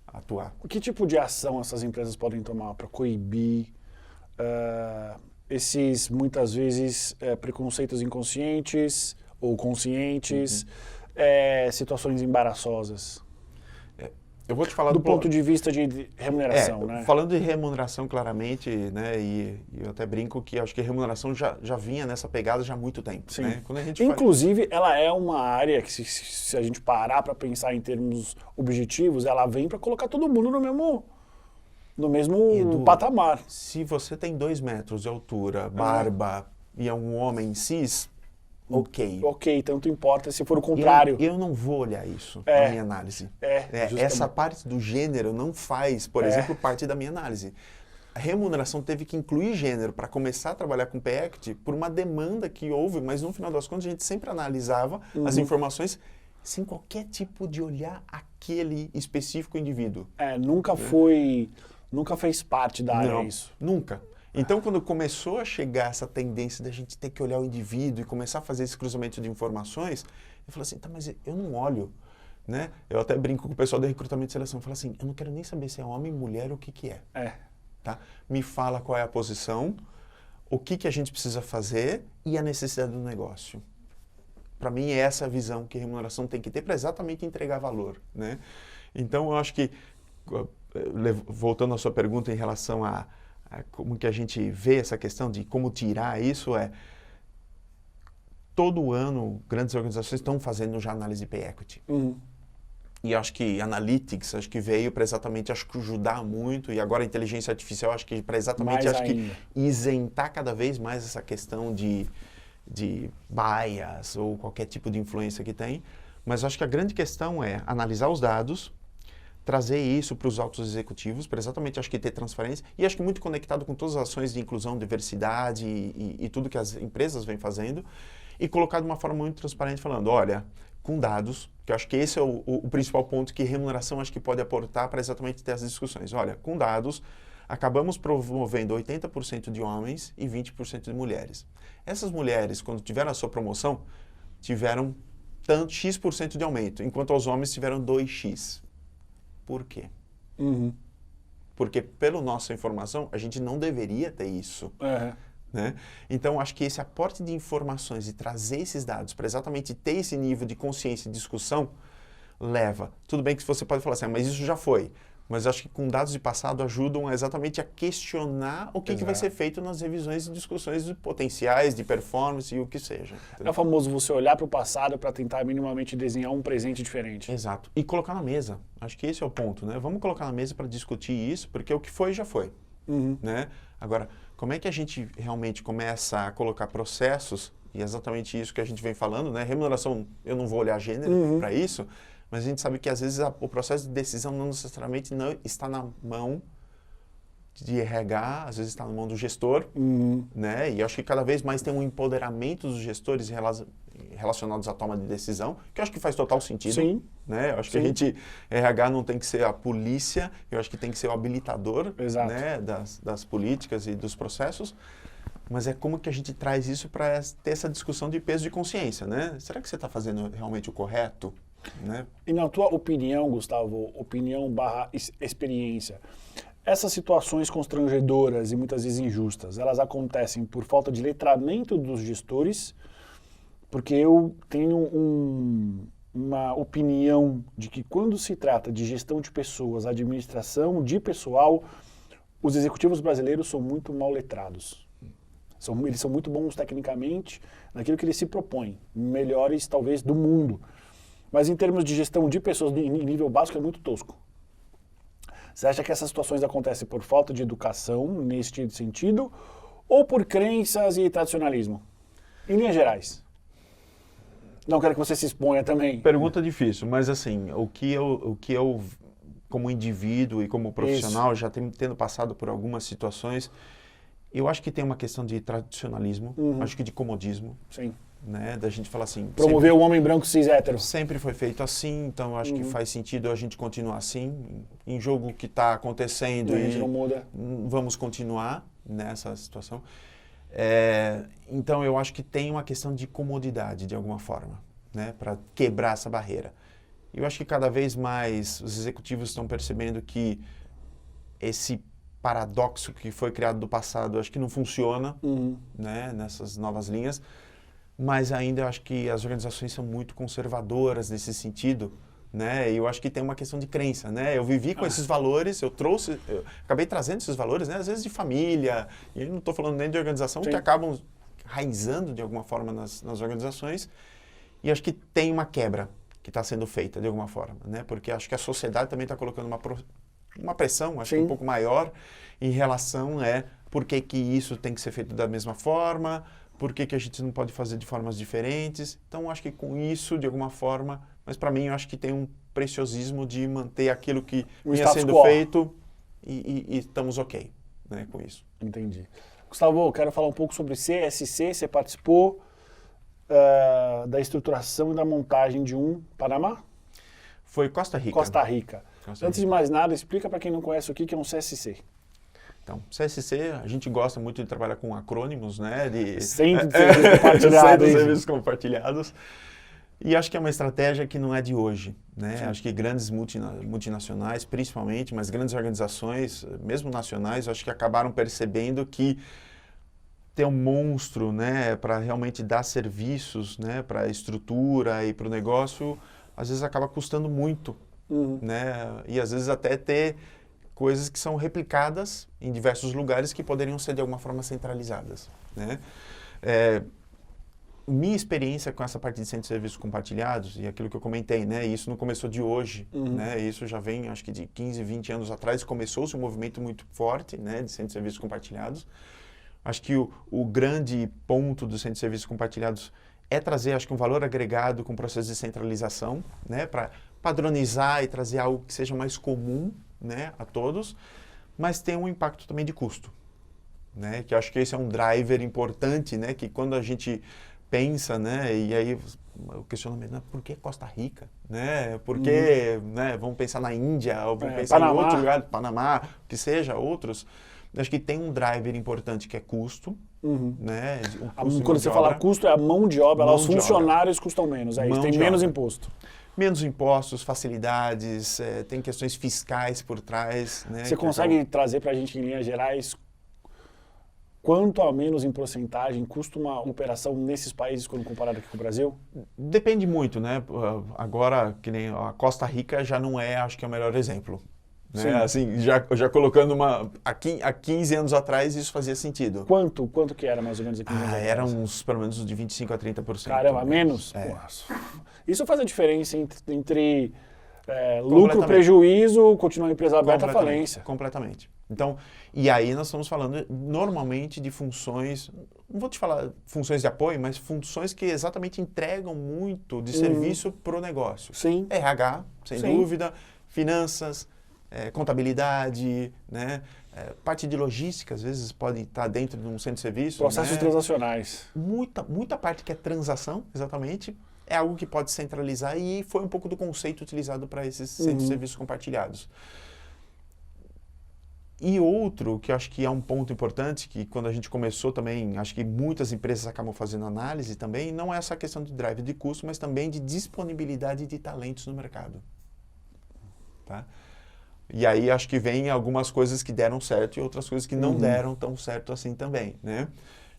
atuar. Que tipo de ação essas empresas podem tomar para coibir esses, muitas vezes, preconceitos inconscientes ou conscientes, situações embaraçosas? Eu vou te falar do ponto de vista de remuneração, né? Falando de remuneração claramente, né, e eu até brinco que acho que a remuneração já vinha nessa pegada já há muito tempo. Sim. Né? Quando a gente inclusive, ela é uma área que se a gente parar para pensar em termos objetivos, ela vem para colocar todo mundo no mesmo patamar. Se você tem 2 metros de altura, barba e é um homem cis, ok, tanto importa se for o contrário. Eu não vou olhar isso na minha análise. Essa parte do gênero não faz, por exemplo, parte da minha análise. A remuneração teve que incluir gênero para começar a trabalhar com pay equity por uma demanda que houve, mas no final das contas a gente sempre analisava as informações sem qualquer tipo de olhar aquele específico indivíduo. Nunca fez parte da área isso. Nunca. Então, quando começou a chegar essa tendência da gente ter que olhar o indivíduo e começar a fazer esse cruzamento de informações, eu falei assim, tá, mas eu não olho, né? Eu até brinco com o pessoal do recrutamento e seleção, eu falo assim, eu não quero nem saber se é homem, mulher ou o que é. Tá? Me fala qual é a posição, o que a gente precisa fazer e a necessidade do negócio. Para mim, é essa a visão que a remuneração tem que ter para exatamente entregar valor, né? Então, eu acho que, voltando à sua pergunta em relação a como que a gente vê essa questão de como tirar isso, todo ano grandes organizações estão fazendo já análise de pay equity. E acho que Analytics veio para exatamente ajudar muito, e agora a inteligência artificial acho que para exatamente que isentar cada vez mais essa questão de bias ou qualquer tipo de influência que tem. Mas acho que a grande questão é analisar os dados, trazer isso para os altos executivos, para exatamente, acho que ter transparência, e acho que muito conectado com todas as ações de inclusão, diversidade e tudo que as empresas vêm fazendo, e colocar de uma forma muito transparente, falando, olha, com dados, que eu acho que esse é o principal ponto que remuneração acho que pode aportar para exatamente ter as discussões. Olha, com dados, acabamos promovendo 80% de homens e 20% de mulheres. Essas mulheres, quando tiveram a sua promoção, tiveram tanto X% de aumento, enquanto os homens tiveram 2X. Por quê? Porque, pela nossa informação, a gente não deveria ter isso. Né? Então, acho que esse aporte de informações e trazer esses dados para exatamente ter esse nível de consciência e discussão leva. Tudo bem que você pode falar assim, mas isso já foi. Mas acho que com dados de passado ajudam exatamente a questionar o que vai ser feito nas revisões e discussões de potenciais, de performance e o que seja. É o famoso você olhar para o passado para tentar minimamente desenhar um presente diferente. Exato. E colocar na mesa. Acho que esse é o ponto, né? Vamos colocar na mesa para discutir isso, porque o que foi, já foi. Né? Agora, como é que a gente realmente começa a colocar processos, e é exatamente isso que a gente vem falando, né? Remuneração, eu não vou olhar gênero para isso, mas a gente sabe que às vezes o processo de decisão não necessariamente não está na mão de RH, às vezes está na mão do gestor, né? E eu acho que cada vez mais tem um empoderamento dos gestores relacionados à toma de decisão, que eu acho que faz total sentido. Sim. Né? Eu acho que RH não tem que ser a polícia, eu acho que tem que ser o habilitador, né? das políticas e dos processos. Mas é como que a gente traz isso para ter essa discussão de peso de consciência, né? Será que você está fazendo realmente o correto? Né? E na tua opinião, Gustavo, opinião / experiência, Essas situações constrangedoras e muitas vezes injustas, elas acontecem por falta de letramento dos gestores, porque eu tenho uma opinião de que quando se trata de gestão de pessoas, administração de pessoal, os executivos brasileiros são muito mal letrados. Eles são muito bons tecnicamente naquilo que eles se propõem, melhores talvez do mundo. Mas em termos de gestão de pessoas em nível básico é muito tosco. Você acha que essas situações acontecem por falta de educação, nesse sentido, ou por crenças e tradicionalismo? Em linhas gerais. Não quero que você se exponha também. Pergunta difícil, mas assim, o que eu como indivíduo e como profissional, já tendo passado por algumas situações, eu acho que tem uma questão de tradicionalismo, acho que de comodismo. Sim. Né, da gente falar assim... Promover o homem branco cis hétero. Sempre foi feito assim, então eu acho que faz sentido a gente continuar assim, em jogo que está acontecendo. A gente não muda. Vamos continuar nessa situação. Então eu acho que tem uma questão de comodidade, de alguma forma, né, para quebrar essa barreira. Eu acho que cada vez mais os executivos estão percebendo que esse paradoxo que foi criado do passado, acho que não funciona, né, nessas novas linhas. Mas ainda eu acho que as organizações são muito conservadoras nesse sentido, né? E eu acho que tem uma questão de crença, né? Eu vivi com esses valores, eu acabei trazendo esses valores, né? Às vezes de família, e eu não estou falando nem de organização, que acabam raizando de alguma forma nas organizações. E acho que tem uma quebra que está sendo feita de alguma forma, né? Porque acho que a sociedade também está colocando uma pressão, acho que um pouco maior, em relação por que isso tem que ser feito da mesma forma, por que a gente não pode fazer de formas diferentes. Então, acho que com isso, de alguma forma, mas para mim, eu acho que tem um preciosismo de manter aquilo que vinha sendo feito e estamos ok, né, com isso. Entendi. Gustavo, eu quero falar um pouco sobre CSC. Você participou da estruturação e da montagem de Panamá? Foi Costa Rica. Costa Rica. Antes de mais nada, explica para quem não conhece o que é um CSC. Então, CSC, a gente gosta muito de trabalhar com acrônimos, né? Centro de Serviços Compartilhados. Centro de Serviços Compartilhados. E acho que é uma estratégia que não é de hoje, né? Sim. Acho que grandes multinacionais, principalmente, mas grandes organizações, mesmo nacionais, acho que acabaram percebendo que ter um monstro, né, para realmente dar serviços, né, para a estrutura e para o negócio, às vezes acaba custando muito, né? E às vezes até ter coisas que são replicadas em diversos lugares que poderiam ser de alguma forma centralizadas, né? Minha experiência com essa parte de centro de serviços compartilhados e aquilo que eu comentei, né? Isso não começou de hoje, né? Isso já vem, acho que de 15, 20 anos atrás, começou-se um movimento muito forte, né, de centro de serviços compartilhados. Acho que o grande ponto do centro de serviços compartilhados é trazer, acho que um valor agregado com o processo de centralização, né, para padronizar e trazer algo que seja mais comum, né, a todos, mas tem um impacto também de custo, né, que acho que esse é um driver importante, né, que quando a gente pensa, né, e aí o questionamento, né, por que Costa Rica, né, por que, né, vamos pensar na Índia, ou vamos pensar Panamá. em outro lugar, Panamá, que seja, outros, acho que tem um driver importante que é custo, né, quando você fala custo, é a mão de obra, lá os funcionários custam menos, é isso, tem menos imposto. Menos impostos, facilidades, tem questões fiscais por trás. Né, você consegue trazer para a gente, em linhas gerais, quanto a menos em porcentagem custa uma operação nesses países quando comparado aqui com o Brasil? Depende muito, né? Agora, que nem a Costa Rica já não é, acho que é o melhor exemplo. Né? Assim, já colocando há 15 anos atrás isso fazia sentido. Quanto que era mais ou menos aqui? Era uns, pelo menos, de 25% a 30%. Caramba, menos? Nossa. Isso faz a diferença entre lucro, prejuízo, continuar a empresa aberta, falência. Completamente. Então, e aí nós estamos falando normalmente de funções, não vou te falar funções de apoio, mas funções que exatamente entregam muito de serviço para o negócio. Sim. RH, sem dúvida, finanças, contabilidade, né? Parte de logística, às vezes, pode estar dentro de um centro de serviço. Processos transacionais. Muita parte que é transação, exatamente, é algo que pode centralizar e foi um pouco do conceito utilizado para esses centros de serviços compartilhados. E outro, que eu acho que é um ponto importante, que quando a gente começou também, acho que muitas empresas acabam fazendo análise também, não é essa questão de drive de custo, mas também de disponibilidade de talentos no mercado. Tá? E aí acho que vem algumas coisas que deram certo e outras coisas que não deram tão certo assim também, né?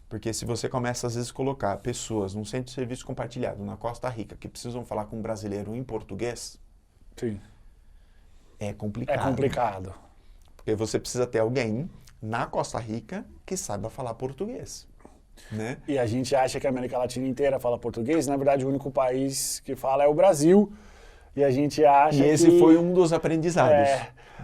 Porque se você começa, às vezes, a colocar pessoas num centro de serviço compartilhado na Costa Rica que precisam falar com um brasileiro em português, Sim. é complicado. É complicado. Porque você precisa ter alguém na Costa Rica que saiba falar português, né? E a gente acha que a América Latina inteira fala português. Na verdade, o único país que fala é o Brasil. E a gente acha que... E esse foi um dos aprendizados.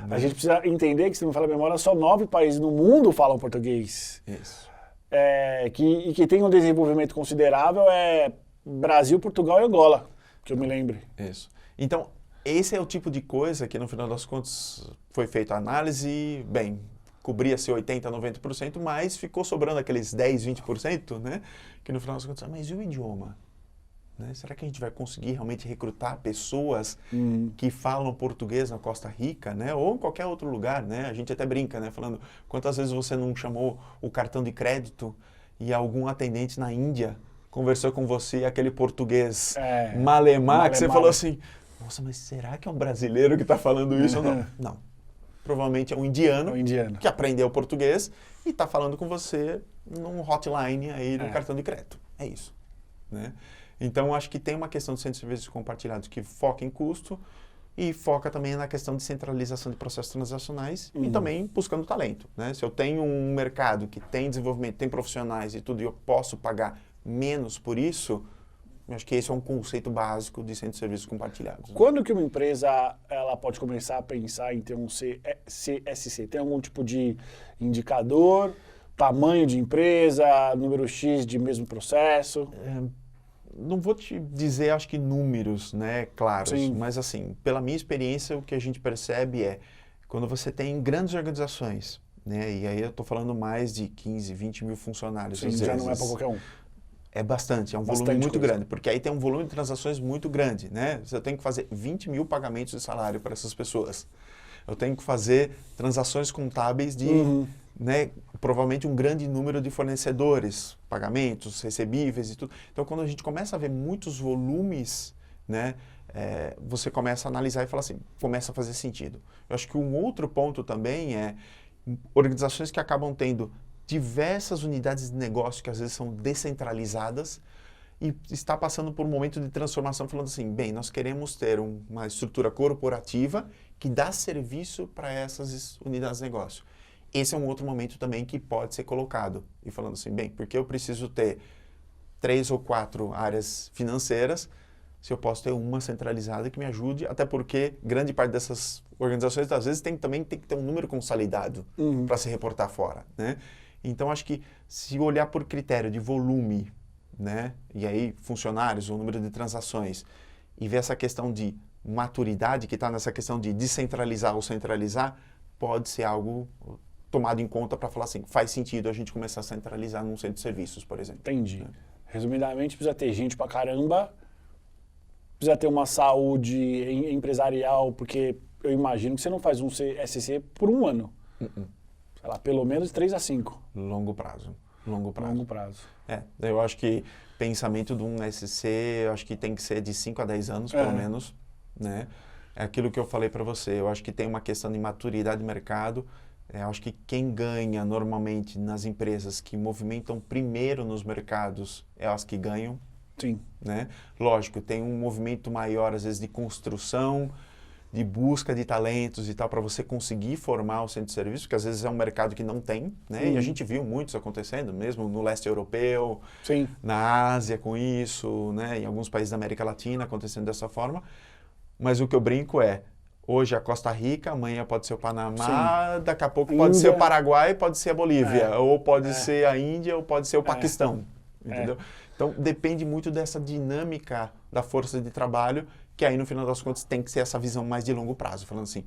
A gente precisa entender que, se não me falha a memória, só 9 países no mundo falam português. Isso. E que tem um desenvolvimento considerável é Brasil, Portugal e Angola, que eu me lembre. Isso. Então, esse é o tipo de coisa que, no final das contas, foi feita a análise, bem, cobria-se 80%, 90%, mas ficou sobrando aqueles 10%, 20%, né? Que no final das contas, mas e o idioma? Né? Será que a gente vai conseguir realmente recrutar pessoas que falam português na Costa Rica, né? Ou em qualquer outro lugar, né? A gente até brinca, né? Falando, quantas vezes você não chamou o cartão de crédito e algum atendente na Índia conversou com você aquele português malemar, que você falou assim, nossa, mas será que é um brasileiro que está falando isso ou não? Não. Provavelmente é um indiano, que aprendeu português e está falando com você num hotline aí no cartão de crédito. É isso, né? Então, acho que tem uma questão de centros de serviços compartilhados que foca em custo e foca também na questão de centralização de processos transacionais e também buscando talento, né? Se eu tenho um mercado que tem desenvolvimento, tem profissionais e tudo, e eu posso pagar menos por isso, eu acho que esse é um conceito básico de centros de serviços compartilhados. Né? Quando que uma empresa ela pode começar a pensar em ter um CSC? Tem algum tipo de indicador, tamanho de empresa, número X de mesmo processo? Não vou te dizer, acho que números, né, claros, Sim. mas assim, pela minha experiência, o que a gente percebe é, quando você tem grandes organizações, né, e aí eu estou falando mais de 15, 20 mil funcionários, Sim, às já vezes, não é para qualquer um. É bastante, é um Bastante volume muito coisa. grande, porque aí tem um volume de transações muito grande, né? Você tem que fazer 20 mil pagamentos de salário para essas pessoas. Eu tenho que fazer transações contábeis de, né, provavelmente um grande número de fornecedores, pagamentos, recebíveis e tudo. Então, quando a gente começa a ver muitos volumes, né, você começa a analisar e falar assim, começa a fazer sentido. Eu acho que um outro ponto também é organizações que acabam tendo diversas unidades de negócio que às vezes são descentralizadas e está passando por um momento de transformação falando assim, bem, nós queremos ter uma estrutura corporativa que dá serviço para essas unidades de negócio. Esse é um outro momento também que pode ser colocado e falando assim, bem, porque eu preciso ter 3 ou 4 áreas financeiras se eu posso ter uma centralizada que me ajude, até porque grande parte dessas organizações às vezes também tem que ter um número consolidado para se reportar fora, né? Então, acho que se olhar por critério de volume, né, e aí funcionários, o número de transações, e ver essa questão de maturidade, que está nessa questão de descentralizar ou centralizar, pode ser algo tomado em conta para falar assim, faz sentido a gente começar a centralizar num centro de serviços, por exemplo. Entendi. Resumidamente, precisa ter gente pra caramba, precisa ter uma saúde empresarial, porque eu imagino que você não faz um CSC por um ano. Sei lá, pelo menos 3 a 5. Longo prazo. Longo prazo. Eu acho que pensamento de um SC, eu acho que tem que ser de 5 a 10 anos, pelo menos, né? É aquilo que eu falei para você, eu acho que tem uma questão de maturidade de mercado, eu acho que quem ganha normalmente nas empresas que movimentam primeiro nos mercados é as que ganham. Sim. Né? Lógico, tem um movimento maior, às vezes, de construção, de busca de talentos e tal, para você conseguir formar o centro de serviço, porque às vezes é um mercado que não tem, né? E a gente viu muitos acontecendo, mesmo no leste europeu, na Ásia com isso, né? Em alguns países da América Latina acontecendo dessa forma. Mas o que eu brinco é, hoje a Costa Rica, amanhã pode ser o Panamá, daqui a pouco pode ser o Paraguai, pode ser a Bolívia, ou pode ser a Índia, ou pode ser o Paquistão, entendeu? Então, depende muito dessa dinâmica da força de trabalho, que aí, no final das contas, tem que ser essa visão mais de longo prazo. Falando assim,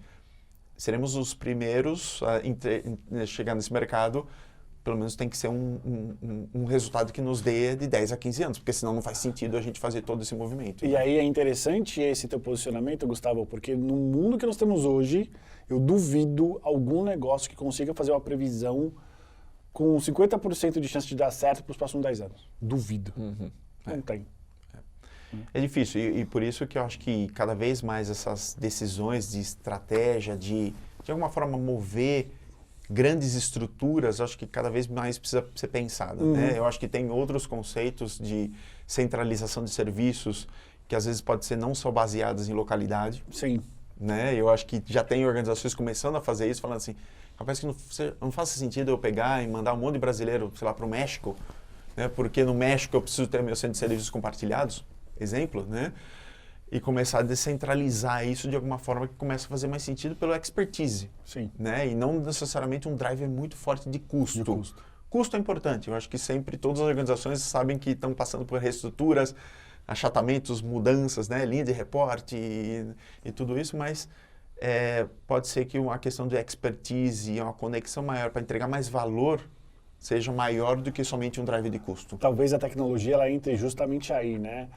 seremos os primeiros a chegar nesse mercado, pelo menos tem que ser um resultado que nos dê de 10 a 15 anos, porque senão não faz sentido a gente fazer todo esse movimento. E aí é interessante esse teu posicionamento, Gustavo, porque no mundo que nós temos hoje, eu duvido algum negócio que consiga fazer uma previsão com 50% de chance de dar certo para os próximos 10 anos. Duvido. Não tem. É difícil e por isso que eu acho que cada vez mais essas decisões de estratégia, de de alguma forma, mover grandes estruturas, acho que cada vez mais precisa ser pensada, né? Eu acho que tem outros conceitos de centralização de serviços que às vezes pode ser não só baseadas em localidade. Sim. Né? Eu acho que já tem organizações começando a fazer isso, falando assim, rapaz, que não faça sentido eu pegar e mandar um monte de brasileiro, sei lá, para o México, né? Porque no México eu preciso ter meu centro de serviços compartilhados, exemplo, né? E começar a descentralizar isso de alguma forma que começa a fazer mais sentido pelo expertise. Sim. Né? E não necessariamente um driver muito forte de custo. Custo é importante. Eu acho que sempre todas as organizações sabem que estão passando por reestruturas, achatamentos, mudanças, né? Linha de reporte e tudo isso, mas pode ser que uma questão de expertise e uma conexão maior para entregar mais valor seja maior do que somente um driver de custo. Talvez a tecnologia ela entre justamente aí, né?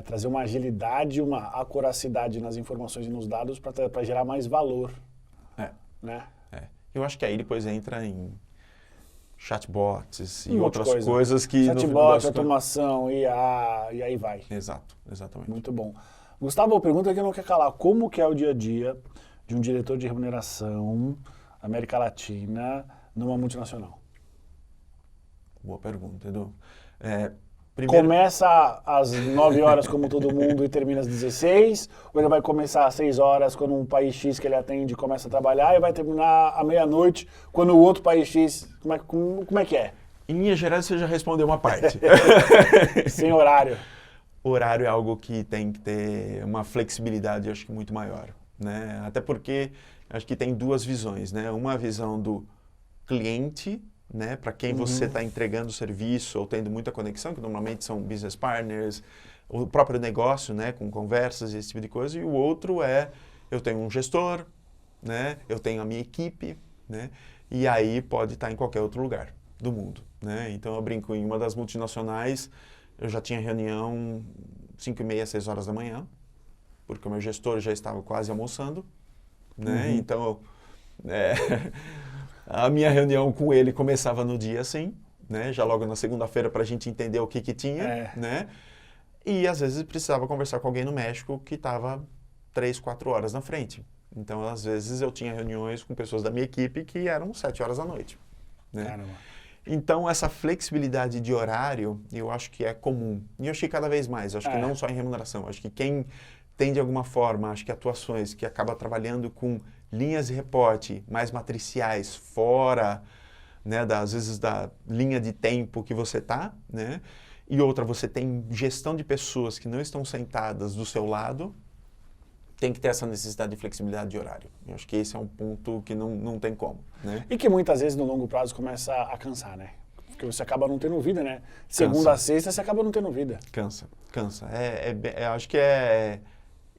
Trazer uma agilidade, uma acuracidade nas informações e nos dados para gerar mais valor. Né? Eu acho que aí depois entra em chatbots e outras coisas que... Chatbot, automação, IA, e aí vai. Exatamente. Muito bom. Gustavo, pergunta que não quer calar. Como que é o dia a dia de um diretor de remuneração América Latina numa multinacional? Boa pergunta, Edu. Primeiro... Começa às 9 horas como todo mundo e termina às 16, ou ele vai começar às 6 horas quando um país X que ele atende começa a trabalhar e vai terminar à meia-noite quando o outro país X... Como é que é? Em linhas gerais, você já respondeu uma parte. Sem horário. Horário é algo que tem que ter uma flexibilidade, acho que muito maior, né? Até porque acho que tem duas visões, né? Uma visão do cliente, né, para quem você está entregando serviço ou tendo muita conexão, que normalmente são business partners, o próprio negócio, né, com conversas e esse tipo de coisa, e o outro eu tenho um gestor, né, eu tenho a minha equipe, né, e aí pode estar em qualquer outro lugar do mundo, né. Então eu brinco, em uma das multinacionais, eu já tinha reunião 5h30, 6 horas da manhã, porque o meu gestor já estava quase almoçando, né, então... A minha reunião com ele começava no dia assim, né? Já logo na segunda-feira para a gente entender o que tinha, né? E às vezes precisava conversar com alguém no México que estava 3, 4 horas na frente. Então, às vezes eu tinha reuniões com pessoas da minha equipe que eram 7 horas da noite, né? Caramba. Então, essa flexibilidade de horário, eu acho que é comum. E eu acho que cada vez mais, eu acho que não só em remuneração, eu acho que quem tem de alguma forma, acho que atuações que acaba trabalhando com linhas de reporte mais matriciais fora, né, às vezes da linha de tempo que você está, né, e outra, você tem gestão de pessoas que não estão sentadas do seu lado, tem que ter essa necessidade de flexibilidade de horário. Eu acho que esse é um ponto que não tem como, né? E que muitas vezes no longo prazo começa a cansar, né? Porque você acaba não tendo vida, né? Segunda a sexta você acaba não tendo vida. Cansa. Acho que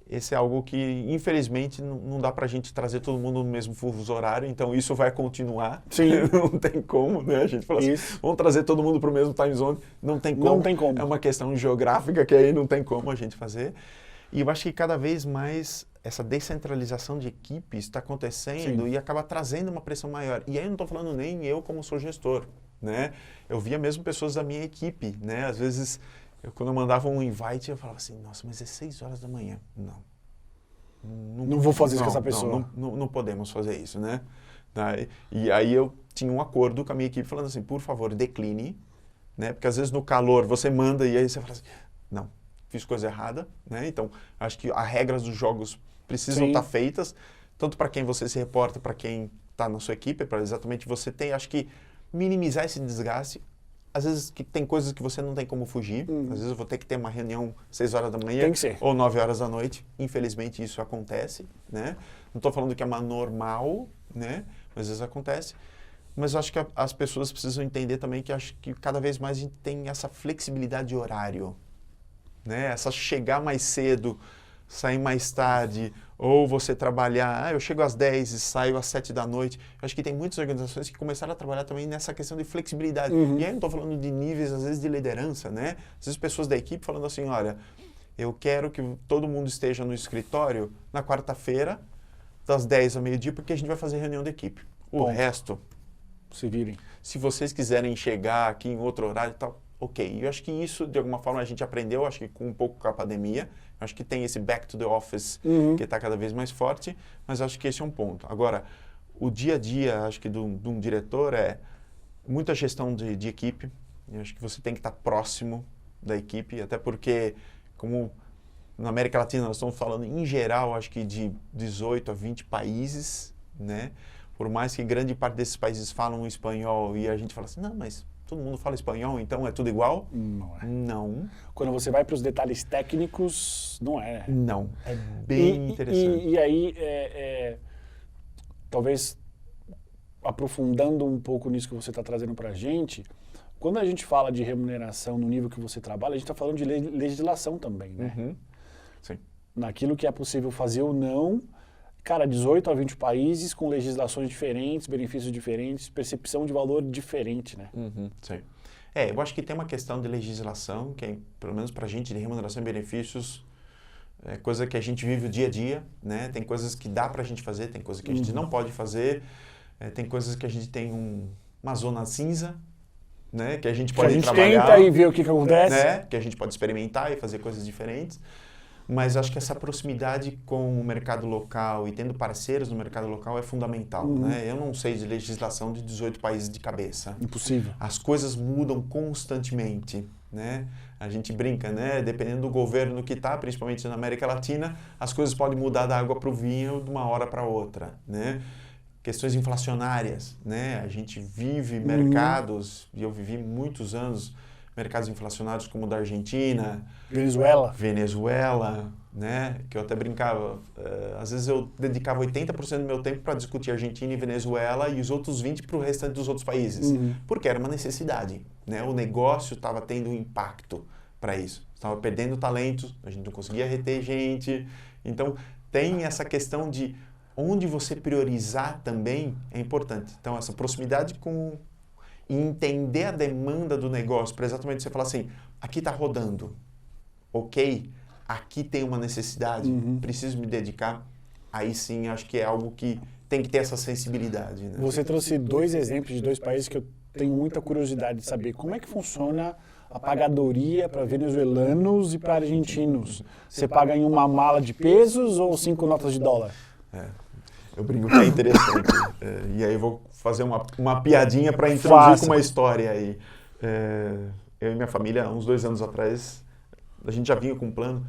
esse é algo que, infelizmente, não dá pra gente trazer todo mundo no mesmo fuso horário, então isso vai continuar. Sim. Não tem como, né? A gente fala assim, vamos trazer todo mundo pro mesmo time zone. Não tem como. Não tem como. É uma questão geográfica que aí não tem como a gente fazer. E eu acho que cada vez mais essa descentralização de equipes está acontecendo e acaba trazendo uma pressão maior. E aí eu não estou falando nem eu como sou gestor, né? Eu via mesmo pessoas da minha equipe, né? Às vezes... quando eu mandava um invite, eu falava assim, nossa, mas é 6 horas da manhã. Não vou fazer isso com essa pessoa. Não podemos fazer isso, né? E aí eu tinha um acordo com a minha equipe falando assim, por favor, decline, né? Porque às vezes no calor você manda e aí você fala assim, não, fiz coisa errada, né? Então, acho que as regras dos jogos precisam estar feitas, tanto para quem você se reporta, para quem está na sua equipe, para exatamente você ter, acho que minimizar esse desgaste. Às vezes que tem coisas que você não tem como fugir. Às vezes eu vou ter que ter uma reunião 6 horas da manhã ou 9 horas da noite. Infelizmente isso acontece, né? Não estou falando que é uma normal, né? Mas às vezes acontece. Mas eu acho que as pessoas precisam entender também que acho que cada vez mais a gente tem essa flexibilidade de horário, né? Essa chegar mais cedo, sair mais tarde, ou você trabalhar, eu chego às 10 e saio às 7 da noite. Eu acho que tem muitas organizações que começaram a trabalhar também nessa questão de flexibilidade. E aí não estou falando de níveis, às vezes, de liderança, né? Às vezes pessoas da equipe falando assim, olha, eu quero que todo mundo esteja no escritório na quarta-feira, das 10 ao meio-dia, porque a gente vai fazer reunião da equipe. O resto, se virem. Se vocês quiserem chegar aqui em outro horário e tal, ok. E eu acho que isso, de alguma forma, a gente aprendeu, acho que com um pouco com a pandemia. Acho que tem esse back to the office que está cada vez mais forte, mas acho que esse é um ponto. Agora, o dia a dia, acho que de um diretor é muita gestão de equipe. Eu acho que você tem que estar próximo da equipe, até porque, como na América Latina nós estamos falando em geral, acho que de 18 a 20 países, né? Por mais que grande parte desses países falam espanhol e a gente fala assim, não, mas todo mundo fala espanhol, então é tudo igual? Não é. Não. Quando você vai para os detalhes técnicos, não é. Não. É bem interessante. E aí, talvez aprofundando um pouco nisso que você está trazendo para a gente, quando a gente fala de remuneração no nível que você trabalha, a gente está falando de legislação também, né? Uhum. Sim. Naquilo que é possível fazer ou não, cara, 18 a 20 países com legislações diferentes, benefícios diferentes, percepção de valor diferente, né? Uhum. Sim. Eu acho que tem uma questão de legislação, que é, pelo menos para a gente, de remuneração e benefícios, é coisa que a gente vive o dia a dia, né? Tem coisas que dá para a gente fazer, tem coisas que a gente não pode fazer, tem coisas que a gente tem uma zona cinza, né? Que a gente pode trabalhar. Que a gente tenta e ver o que acontece. Né? Que a gente pode experimentar e fazer coisas diferentes. Mas acho que essa proximidade com o mercado local e tendo parceiros no mercado local é fundamental, né? Eu não sei de legislação de 18 países de cabeça. Impossível. As coisas mudam constantemente, né? A gente brinca, né? Dependendo do governo que está, principalmente na América Latina, as coisas podem mudar da água para o vinho de uma hora para outra, né? Questões inflacionárias, né? A gente vive mercados, e eu vivi muitos anos, mercados inflacionários como o da Argentina, Venezuela, né? Que eu até brincava, às vezes eu dedicava 80% do meu tempo para discutir Argentina e Venezuela e os outros 20% para o restante dos outros países, porque era uma necessidade, né? O negócio estava tendo um impacto para isso, estava perdendo talento, a gente não conseguia reter gente, então tem essa questão de onde você priorizar também é importante. Então essa proximidade com e entender a demanda do negócio, para exatamente você falar assim, aqui está rodando, ok, aqui tem uma necessidade, preciso me dedicar, aí sim acho que é algo que tem que ter essa sensibilidade. Né? Você trouxe 2 exemplos de 2 países que eu tenho muita curiosidade de saber. Como é que funciona a pagadoria para venezuelanos e para argentinos? Você paga em uma mala de pesos ou 5 notas de dólar? Eu brinco que é interessante. E aí eu vou fazer uma piadinha para introduzir com uma história aí. Eu e minha família, uns 2 anos atrás, a gente já vinha com um plano.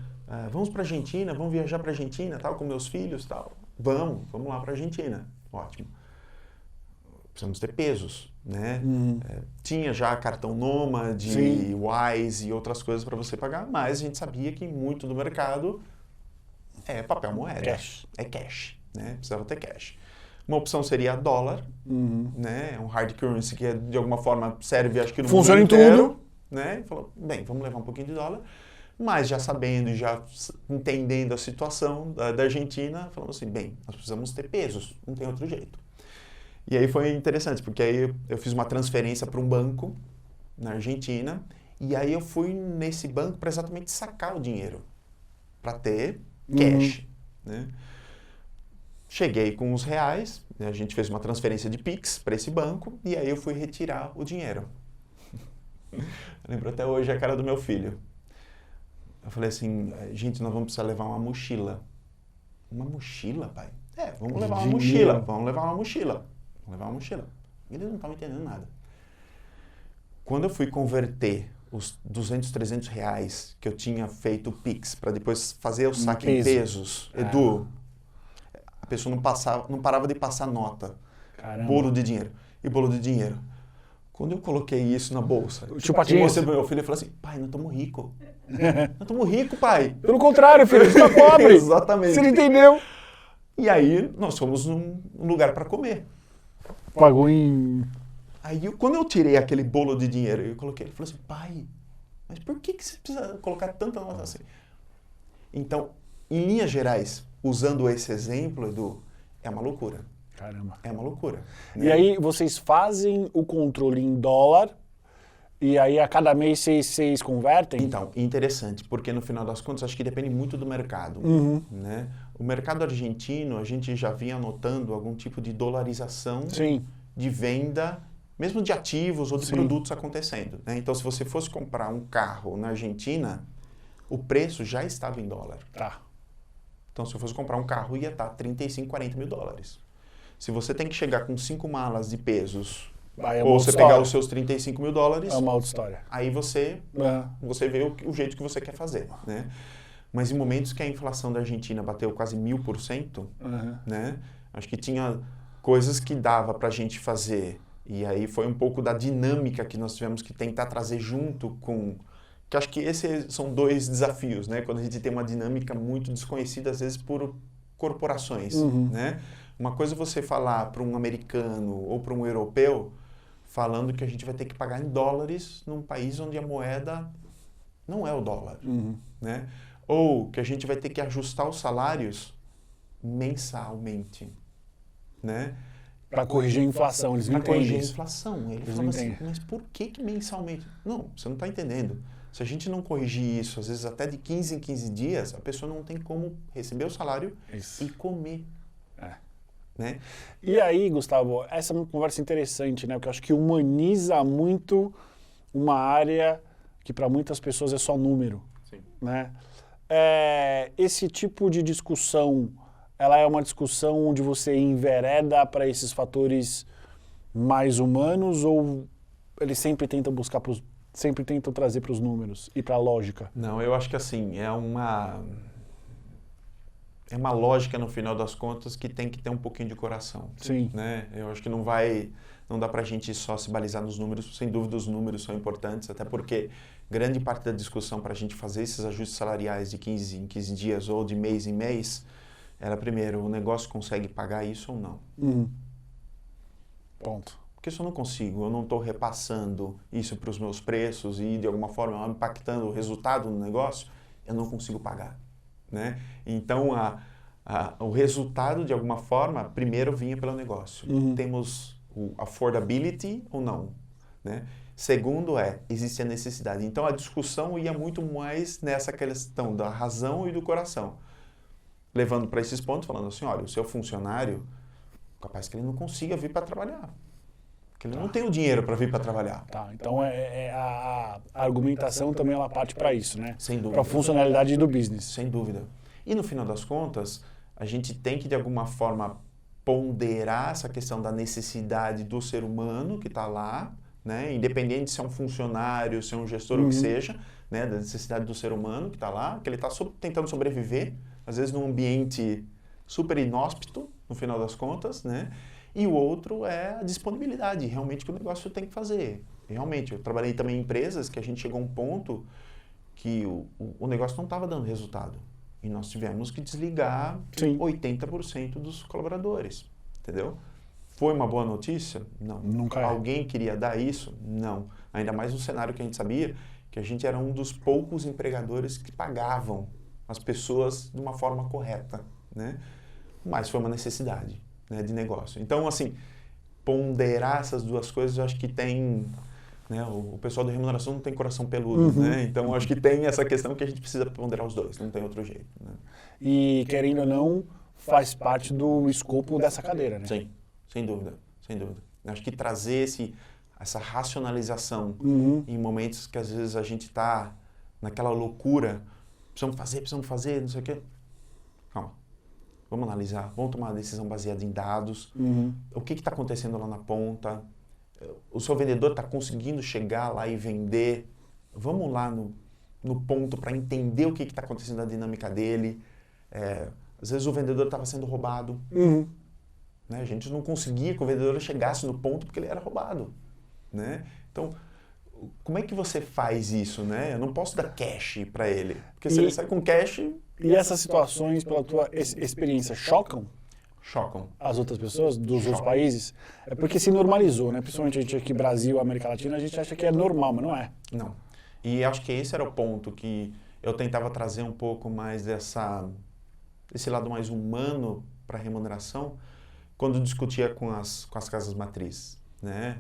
Vamos para a Argentina, vamos viajar para a Argentina, tal, com meus filhos, tal. Vamos lá para a Argentina. Ótimo. Precisamos ter pesos, né? Tinha já cartão Nômade, Wise e outras coisas para você pagar, mas a gente sabia que muito do mercado é papel moeda. Cash. É cash, né? Precisava ter cash. Uma opção seria dólar, né? Um hard currency que de alguma forma serve, acho que no mundo inteiro, tudo, né? E falou, bem, vamos levar um pouquinho de dólar, mas já sabendo e já entendendo a situação da Argentina, falamos assim, bem, nós precisamos ter pesos, não tem outro jeito. E aí foi interessante, porque aí eu fiz uma transferência para um banco na Argentina, e aí eu fui nesse banco para exatamente sacar o dinheiro, para ter cash, né? Cheguei com os reais, né? A gente fez uma transferência de Pix para esse banco, e aí eu fui retirar o dinheiro. Eu lembro até hoje a cara do meu filho. Eu falei assim, gente, nós vamos precisar levar uma mochila. Uma mochila, pai? Vamos levar uma mochila. Vamos levar uma mochila. Vamos levar uma mochila. Eles não estavam entendendo nada. Quando eu fui converter os 200, 300 reais que eu tinha feito o Pix para depois fazer o saque em pesos, Edu, a pessoa não parava de passar nota. Caramba. Bolo de dinheiro. E bolo de dinheiro. Quando eu coloquei isso na bolsa, eu mostrei pro meu filho e falei assim, pai, nós estamos ricos. Nós estamos ricos, pai. Pelo contrário, filho, você está pobre. Exatamente. Você não entendeu? E aí, nós fomos num lugar para comer. Pagou em... Aí, quando eu tirei aquele bolo de dinheiro, eu coloquei, ele falou assim, pai, mas por que você precisa colocar tanta nota assim? Então, em linhas gerais, usando esse exemplo, Edu, é uma loucura. Caramba. É uma loucura. Né? E aí, vocês fazem o controle em dólar, e aí a cada mês vocês convertem? Então, interessante, porque no final das contas, acho que depende muito do mercado. Né? O mercado argentino, a gente já vinha notando algum tipo de dolarização de venda mesmo de ativos ou de Sim. produtos acontecendo. Né? Então, se você fosse comprar um carro na Argentina, o preço já estava em dólar. Tá. Então, se eu fosse comprar um carro, ia estar 35, 40 mil dólares. Se você tem que chegar com 5 malas de pesos, Aí é uma ou outra você pegar história. os seus 35 mil dólares, É uma outra história. aí você vê o jeito que você quer fazer. Né? Mas em momentos que a inflação da Argentina bateu quase 1000%, né? Acho que tinha coisas que dava para a gente fazer. E aí foi um pouco da dinâmica que nós tivemos que tentar trazer junto com... Que acho que esses são dois desafios, né? Quando a gente tem uma dinâmica muito desconhecida, às vezes por corporações, né? Uma coisa é você falar para um americano ou para um europeu, falando que a gente vai ter que pagar em dólares num país onde a moeda não é o dólar, né? Ou que a gente vai ter que ajustar os salários mensalmente, né? Para corrigir a inflação, eles não Para corrigir entendem a isso. inflação. Ele Eles falava não assim, entendem. mas por que mensalmente? Não, você não está entendendo. Se a gente não corrigir isso, às vezes até de 15 em 15 dias, a pessoa não tem como receber o salário Isso. e comer. É. Né? E aí, Gustavo, essa é uma conversa interessante, né? Porque eu acho que humaniza muito uma área que para muitas pessoas é só número, Sim. né? Esse tipo de discussão, ela é uma discussão onde você envereda para esses fatores mais humanos ou eles sempre tentam buscar sempre tentam trazer para os números e para a lógica? Não, eu acho que assim, é uma lógica no final das contas que tem que ter um pouquinho de coração. Sim. Né? Eu acho que não dá pra gente só se balizar nos números, sem dúvida os números são importantes, até porque grande parte da discussão para a gente fazer esses ajustes salariais de 15 em 15 dias ou de mês em mês, era primeiro, o negócio consegue pagar isso ou não? Ponto. Porque se eu não consigo, eu não estou repassando isso para os meus preços e de alguma forma impactando o resultado no negócio, eu não consigo pagar. Né? Então, o resultado, de alguma forma, primeiro vinha pelo negócio. Temos o affordability ou não? Né? Segundo existe a necessidade. Então, a discussão ia muito mais nessa questão da razão e do coração. Levando para esses pontos, falando assim, olha, o seu funcionário, capaz que ele não consiga vir para trabalhar. Porque ele não tem o dinheiro para vir para trabalhar. Tá, então a argumentação também ela parte para isso, né? Sem dúvida. Para a funcionalidade do business. Sem dúvida. E no final das contas, a gente tem que de alguma forma ponderar essa questão da necessidade do ser humano que está lá, né? Independente se é um funcionário, se é um gestor ou o que seja, né? Da necessidade do ser humano que está lá, que ele está tentando sobreviver, às vezes num ambiente super inóspito, no final das contas, né? E o outro é a disponibilidade, realmente, que o negócio tem que fazer. Realmente, eu trabalhei também em empresas que a gente chegou a um ponto que o negócio não estava dando resultado. E nós tivemos que desligar 80% dos colaboradores, entendeu? Foi uma boa notícia? Não. Nunca é. Alguém queria dar isso? Não. Ainda mais no cenário que a gente sabia que a gente era um dos poucos empregadores que pagavam as pessoas de uma forma correta, né? Mas foi uma necessidade, né, de negócio. Então, assim, ponderar essas duas coisas, eu acho que tem... Né, o pessoal da remuneração não tem coração peludo, né? Então, eu acho que tem essa questão que a gente precisa ponderar os dois, não tem outro jeito. Né? E, querendo ou não, faz parte do escopo dessa cadeira, né? Sim, sem dúvida, sem dúvida. Eu acho que trazer essa racionalização em momentos que, às vezes, a gente está naquela loucura, precisamos fazer, não sei o quê. Calma. Vamos analisar, vamos tomar uma decisão baseada em dados. O que está acontecendo lá na ponta? O seu vendedor está conseguindo chegar lá e vender? Vamos lá no ponto para entender o que está acontecendo na dinâmica dele. Às vezes o vendedor estava sendo roubado. Né? A gente não conseguia que o vendedor chegasse no ponto porque ele era roubado. Né? Então, como é que você faz isso? Né? Eu não posso dar cash para ele. Porque se ele sai com cash... E essas situações, pela tua experiência, chocam as outras pessoas dos outros países? É porque se normalizou, né? Principalmente a gente aqui, Brasil, América Latina, a gente acha que é normal, mas não é. Não. E acho que esse era o ponto que eu tentava trazer um pouco mais desse lado mais humano para a remuneração quando discutia com as casas matrizes, né?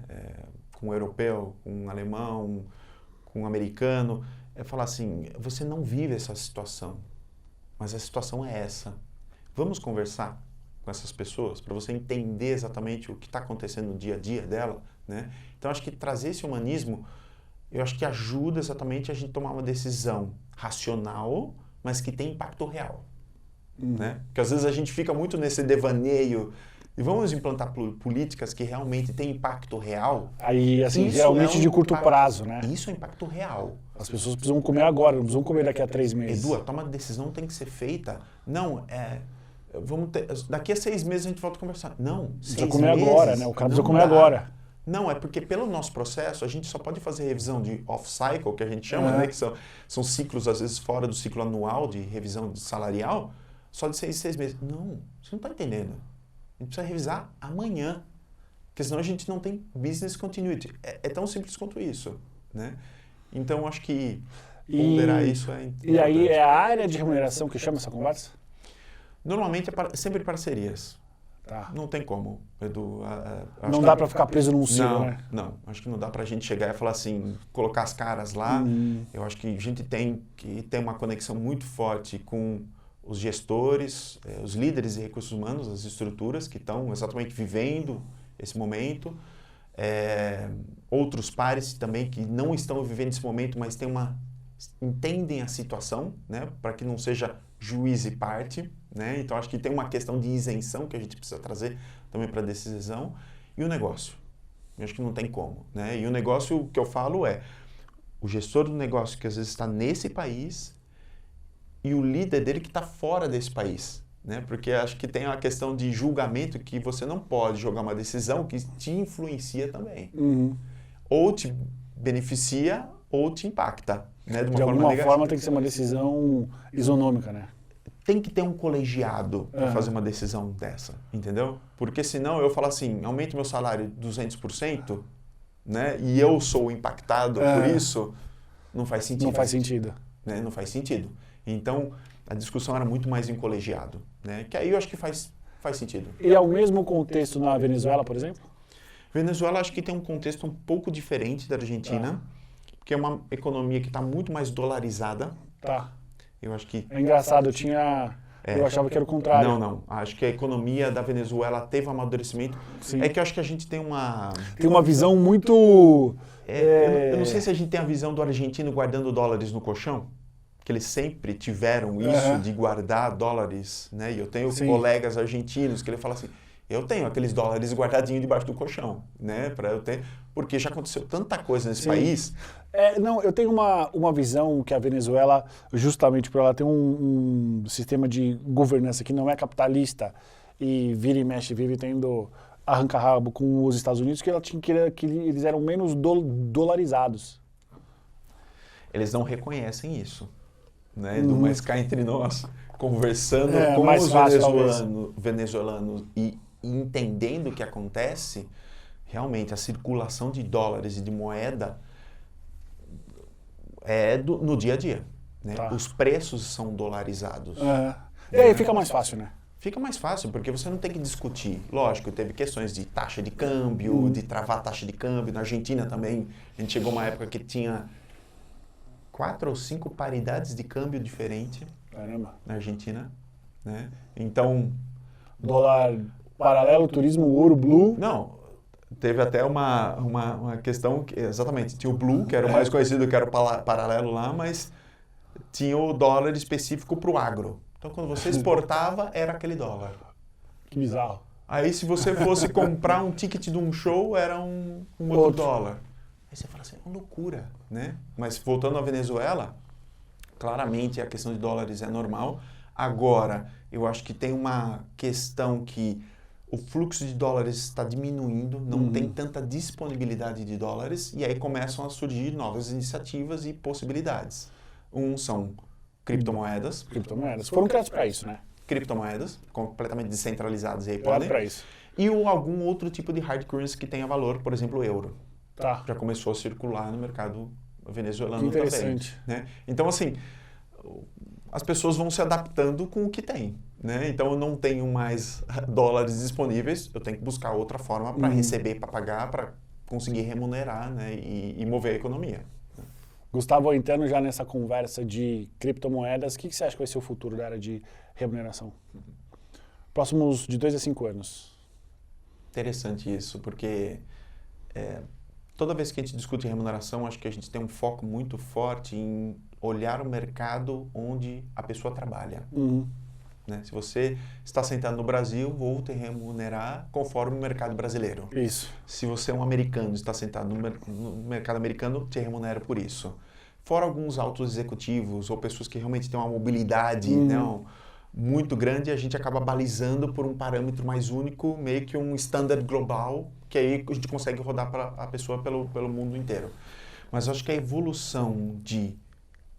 Com o europeu, com o alemão, com o americano. É falar assim, você não vive essa situação, mas a situação é essa. Vamos conversar? com essas pessoas, para você entender exatamente o que está acontecendo no dia a dia dela, né? Então, acho que trazer esse humanismo, eu acho que ajuda exatamente a gente tomar uma decisão racional, mas que tem impacto real, né? Porque às vezes a gente fica muito nesse devaneio e vamos implantar políticas que realmente têm impacto real. Aí, assim, realmente de curto prazo, né? Isso é impacto real. As pessoas precisam comer agora, não precisam comer daqui a 3 meses. Edu, a toma de decisão tem que ser feita. Não, daqui a 6 meses a gente volta a conversar. Não, 6 meses. Precisa comer agora, né? O cara precisa comer agora. Não, é porque pelo nosso processo a gente só pode fazer revisão de off-cycle, que a gente chama, né? Que são ciclos, às vezes, fora do ciclo anual de revisão salarial, só de 6 meses. Não, você não está entendendo. A gente precisa revisar amanhã, porque senão a gente não tem business continuity. É tão simples quanto isso, né? Então, acho que ponderar isso é importante. E aí é a área de remuneração que chama essa conversa? Normalmente é sempre parcerias. Tá. Não tem como, Edu. Não dá para ficar preso num silo, né? Não, acho que não dá para a gente chegar e falar assim, colocar as caras lá. Eu acho que a gente tem que ter uma conexão muito forte com os gestores, os líderes de recursos humanos, as estruturas que estão exatamente vivendo esse momento. Outros pares também que não estão vivendo esse momento, mas entendem a situação, né? Para que não seja juiz e parte, né? Então, acho que tem uma questão de isenção que a gente precisa trazer também para a decisão. E o negócio? Eu acho que não tem como, né? E o negócio que eu falo o gestor do negócio que às vezes está nesse país e o líder dele que está fora desse país, né? Porque acho que tem uma questão de julgamento que você não pode jogar uma decisão que te influencia também. Ou te beneficia ou te impacta, né? De alguma forma tem que ser uma decisão isonômica, né? Tem que ter um colegiado para fazer uma decisão dessa, entendeu? Porque senão eu falo assim, aumento meu salário 200%, né? E eu sou impactado por isso, não faz sentido. Não faz sentido. Né? Não faz sentido. Então, a discussão era muito mais em colegiado, né? Que aí eu acho que faz sentido. E é o mesmo contexto na Venezuela, por exemplo? Venezuela acho que tem um contexto um pouco diferente da Argentina, porque é uma economia que está muito mais dolarizada. Tá. Eu acho que... É engraçado, eu achava que era o contrário. Não. Acho que a economia da Venezuela teve um amadurecimento. Sim. É que eu acho que a gente tem uma... Tem uma visão muito... Eu não sei se a gente tem a visão do argentino guardando dólares no colchão, que eles sempre tiveram isso de guardar dólares, né? E eu tenho colegas argentinos que ele fala assim, eu tenho aqueles dólares guardadinhos debaixo do colchão, né? Porque já aconteceu tanta coisa nesse país. Eu tenho uma visão que a Venezuela, justamente por ela ter um sistema de governança que não é capitalista e vira e mexe, vive tendo arranca-rabo com os Estados Unidos, que eles eram menos dolarizados. Eles não reconhecem isso, né? Mas cá entre nós, conversando com os venezuelanos e entendendo o que acontece, realmente a circulação de dólares e de moeda no dia a dia, né? Tá. Os preços são dolarizados. E aí fica mais fácil, né? Fica mais fácil, porque você não tem que discutir. Lógico, teve questões de taxa de câmbio, de travar a taxa de câmbio. Na Argentina também, a gente chegou a uma época que tinha 4 ou 5 paridades de câmbio diferente. Caramba. Na Argentina, né? Então... Dólar paralelo, turismo, ouro, blue. Não, teve até uma questão, exatamente, tinha o blue, que era o mais conhecido, que era o paralelo lá, mas tinha o dólar específico para o agro. Então, quando você exportava, era aquele dólar. Que bizarro. Aí, se você fosse comprar um ticket de um show, era um outro dólar. Aí você fala assim, é uma loucura, né? Mas, voltando à Venezuela, claramente a questão de dólares é normal. Agora, eu acho que tem uma questão que o fluxo de dólares está diminuindo, não tem tanta disponibilidade de dólares, e aí começam a surgir novas iniciativas e possibilidades. São criptomoedas. Criptomoedas. Foram criados para isso, né? Criptomoedas, completamente descentralizadas e aí podem. Para isso. E algum outro tipo de hard currency que tenha valor, por exemplo, o euro. Tá. Já começou a circular no mercado venezuelano interessante. também. Né? Então, assim, as pessoas vão se adaptando com o que tem. Né? Então, eu não tenho mais dólares disponíveis, eu tenho que buscar outra forma para receber, para pagar, para conseguir remunerar, né? e mover a economia. Gustavo, entrando já nessa conversa de criptomoedas, o que você acha que vai ser o futuro da área de remuneração? próximos de 2 a 5 anos? Interessante isso, porque toda vez que a gente discute remuneração, acho que a gente tem um foco muito forte em olhar o mercado onde a pessoa trabalha. Né? Se você está sentado no Brasil, vou te remunerar conforme o mercado brasileiro. Isso. Se você é um americano e está sentado no mercado americano, te remunera por isso. Fora alguns altos executivos ou pessoas que realmente têm uma mobilidade muito grande, a gente acaba balizando por um parâmetro mais único, meio que um standard global, que aí a gente consegue rodar para a pessoa pelo mundo inteiro. Mas eu acho que a evolução de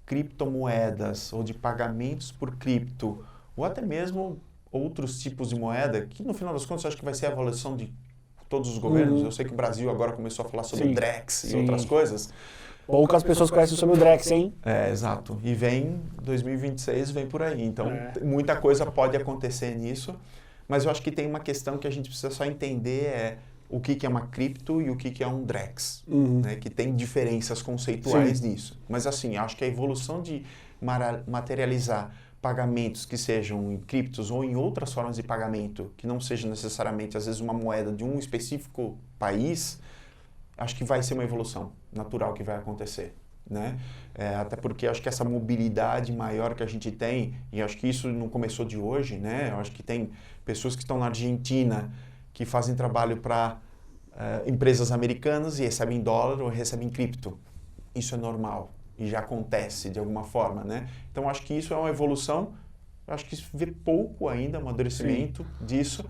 criptomoedas ou de pagamentos por cripto, ou até mesmo outros tipos de moeda, que no final das contas eu acho que vai ser a evolução de todos os governos. Eu sei que o Brasil agora começou a falar sobre o Drex e outras coisas. Poucas pessoas conhecem sobre o Drex, hein? Exato. E 2026 vem por aí. Então, muita coisa pode acontecer nisso. Mas eu acho que tem uma questão que a gente precisa só entender o que é uma cripto e o que é um Drex. Né? Que tem diferenças conceituais nisso. Mas assim, acho que a evolução de materializar pagamentos que sejam em criptos ou em outras formas de pagamento, que não seja necessariamente, às vezes, uma moeda de um específico país, acho que vai ser uma evolução natural que vai acontecer, né? Até porque acho que essa mobilidade maior que a gente tem, e acho que isso não começou de hoje, né? Eu acho que tem pessoas que estão na Argentina que fazem trabalho para empresas americanas e recebem dólar ou recebem cripto. Isso é normal e já acontece de alguma forma, né? Então acho que isso é uma evolução. Eu acho que isso vê pouco ainda amadurecimento disso,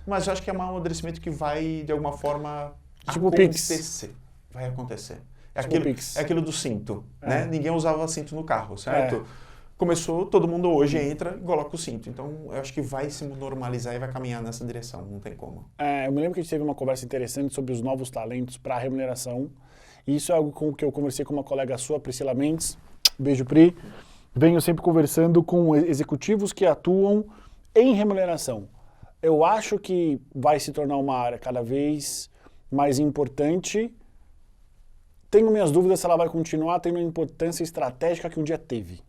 mas eu acho que é um amadurecimento que vai de alguma forma tipo acontecer. Vai acontecer. É Tipo aquilo do cinto, né? Ninguém usava cinto no carro, certo? Começou, todo mundo hoje entra e coloca o cinto. Então, eu acho que vai se normalizar e vai caminhar nessa direção, não tem como. Eu me lembro que a gente teve uma conversa interessante sobre os novos talentos para remuneração. E isso é algo com que eu conversei com uma colega sua, Priscila Mendes. Beijo, Pri. Venho sempre conversando com executivos que atuam em remuneração. Eu acho que vai se tornar uma área cada vez mais importante. Tenho minhas dúvidas se ela vai continuar tendo a importância estratégica que um dia teve.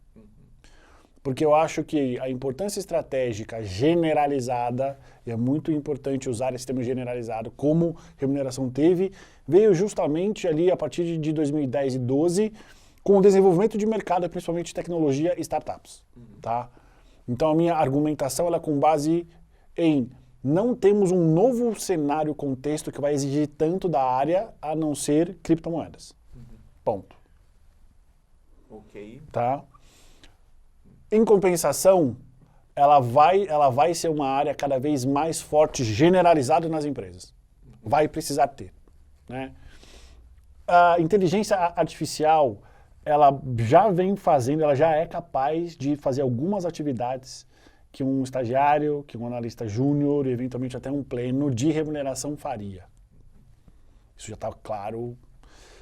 Porque eu acho que a importância estratégica generalizada, e é muito importante usar esse termo generalizado, como remuneração teve, veio justamente ali a partir de 2010 e 2012, com o desenvolvimento de mercado, principalmente de tecnologia e startups. Tá? Então a minha argumentação ela é com base em não temos um novo cenário, contexto que vai exigir tanto da área a não ser criptomoedas. Ponto. Ok. Tá? Em compensação, ela vai ser uma área cada vez mais forte, generalizada nas empresas. Vai precisar ter. Né? A inteligência artificial, ela já vem fazendo, ela já é capaz de fazer algumas atividades que um estagiário, que um analista júnior, eventualmente até um pleno de remuneração faria. Isso já está claro.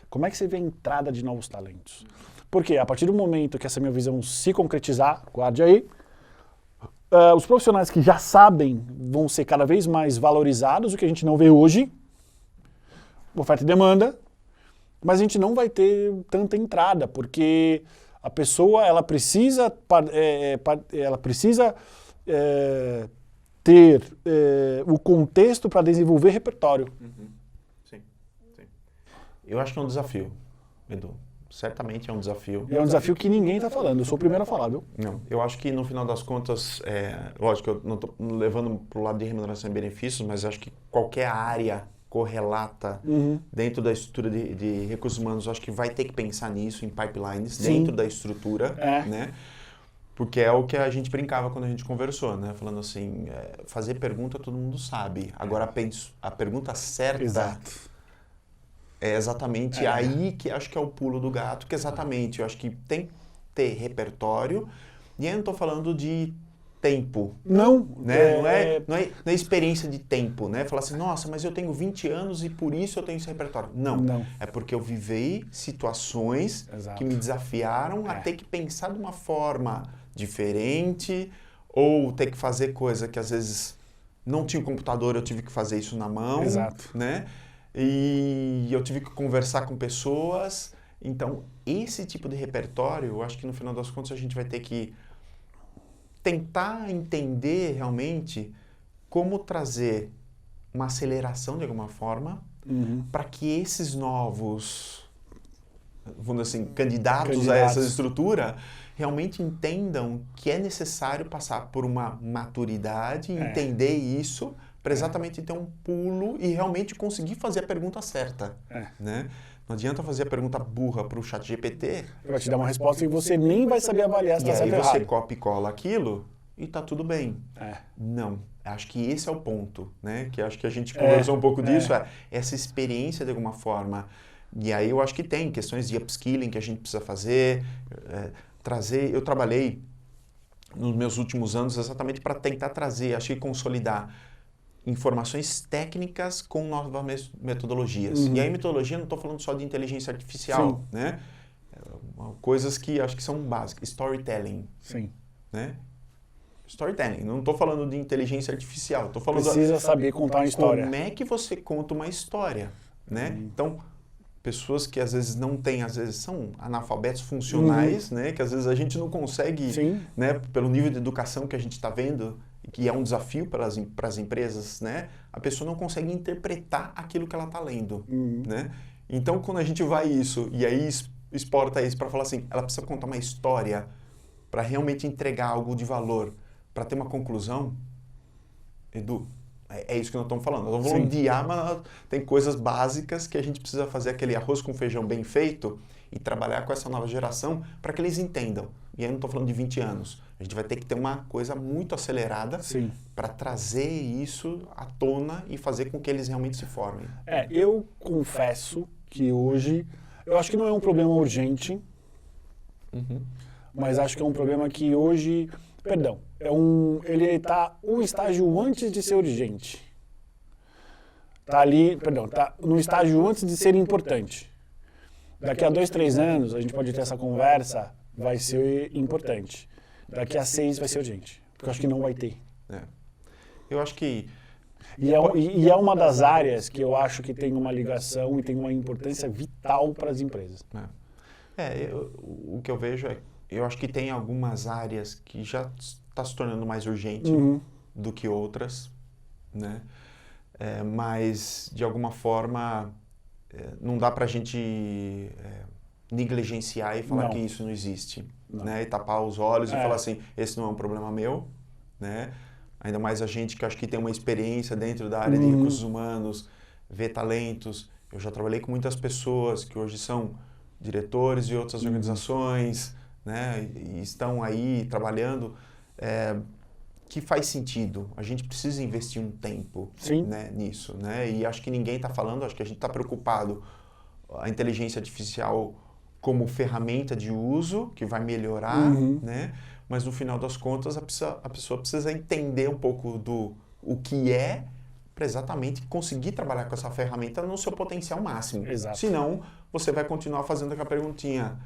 Como é que você vê a entrada de novos talentos? Porque a partir do momento que essa minha visão se concretizar, guarde aí, os profissionais que já sabem vão ser cada vez mais valorizados, o que a gente não vê hoje, oferta e demanda, mas a gente não vai ter tanta entrada, porque a pessoa ela precisa ter o contexto para desenvolver repertório. Sim. Eu acho que é um desafio, Edu. Certamente é um desafio. É um desafio que ninguém está falando, eu sou o primeiro a falar, viu? Não, eu acho que no final das contas, lógico, eu não estou levando para o lado de remuneração e benefícios, mas acho que qualquer área correlata dentro da estrutura de recursos humanos, eu acho que vai ter que pensar nisso, em pipelines, dentro da estrutura, né? Porque é o que a gente brincava quando a gente conversou, né? Falando assim, fazer pergunta todo mundo sabe. Agora a pergunta certa... Exato. É exatamente aí que acho que é o pulo do gato, que exatamente, eu acho que tem que ter repertório, e aí eu não estou falando de tempo. Não. Né? Não é experiência de tempo, né? Falar assim, nossa, mas eu tenho 20 anos e por isso eu tenho esse repertório. Não. É porque eu vivei situações que me desafiaram a ter que pensar de uma forma diferente, ou ter que fazer coisa que às vezes não tinha computador, eu tive que fazer isso na mão. Exato. Né? E eu tive que conversar com pessoas. Então, esse tipo de repertório, eu acho que no final das contas a gente vai ter que tentar entender realmente como trazer uma aceleração de alguma forma para que esses novos, vamos dizer assim, candidatos a essa estrutura realmente entendam que é necessário passar por uma maturidade, entender isso, para exatamente ter um pulo e realmente conseguir fazer a pergunta certa. Né? Não adianta fazer a pergunta burra para o ChatGPT. Vai te dar uma resposta que você nem vai saber avaliar se está certo ou errado. E aí você copia e cola aquilo e tá tudo bem. Não. Acho que esse é o ponto, né? Que acho que a gente conversou um pouco disso, essa experiência de alguma forma. E aí eu acho que tem questões de upskilling que a gente precisa fazer, trazer. Eu trabalhei nos meus últimos anos exatamente para tentar trazer, acho que consolidar informações técnicas com novas metodologias. E aí metodologia não estou falando só de inteligência artificial, né? Coisas que acho que são básicas. Storytelling. Sim. Né? Storytelling. Não estou falando de inteligência artificial. Estou falando precisa saber contar uma história. Como é que você conta uma história, né? Então, pessoas que às vezes não têm, às vezes são analfabetos funcionais, né? Que às vezes a gente não consegue, né? Pelo nível de educação que a gente está vendo, que é um desafio para as empresas, né? A pessoa não consegue interpretar aquilo que ela está lendo, né? Então, quando a gente vai isso e aí exporta isso para falar assim, ela precisa contar uma história para realmente entregar algo de valor, para ter uma conclusão, Edu, é isso que nós estamos falando. Nós estamos falando de IA, mas tem coisas básicas que a gente precisa fazer aquele arroz com feijão bem feito e trabalhar com essa nova geração para que eles entendam. E aí eu não estou falando de 20 anos. A gente vai ter que ter uma coisa muito acelerada para trazer isso à tona e fazer com que eles realmente se formem. Eu confesso que hoje, eu acho que não é um problema urgente, mas acho que é um problema que hoje, ele está um estágio antes de ser urgente. Está no estágio antes de ser importante. Daqui a 2, 3 anos, a gente pode ter essa conversa, vai ser importante. Daqui a 6 vai ser urgente, porque eu acho que não vai ter. Eu acho que... E é uma das áreas que eu acho que tem uma ligação e tem uma importância vital para as empresas. O que eu vejo é, eu acho que tem algumas áreas que já está se tornando mais urgente do que outras, né? Mas, de alguma forma, não dá para a gente negligenciar e falar que isso não existe. Né? E tapar os olhos e falar assim, esse não é um problema meu, né? Ainda mais a gente que acho que tem uma experiência dentro da área de recursos humanos, vê talentos. Eu já trabalhei com muitas pessoas que hoje são diretores de outras organizações, né? E estão aí trabalhando, que faz sentido. A gente precisa investir um tempo, né, nisso, né? E acho que ninguém está falando, acho que a gente está preocupado a inteligência artificial como ferramenta de uso, que vai melhorar, né? Mas no final das contas a pessoa precisa entender um pouco o que para exatamente conseguir trabalhar com essa ferramenta no seu potencial máximo. Exato. Senão, você vai continuar fazendo aquela perguntinha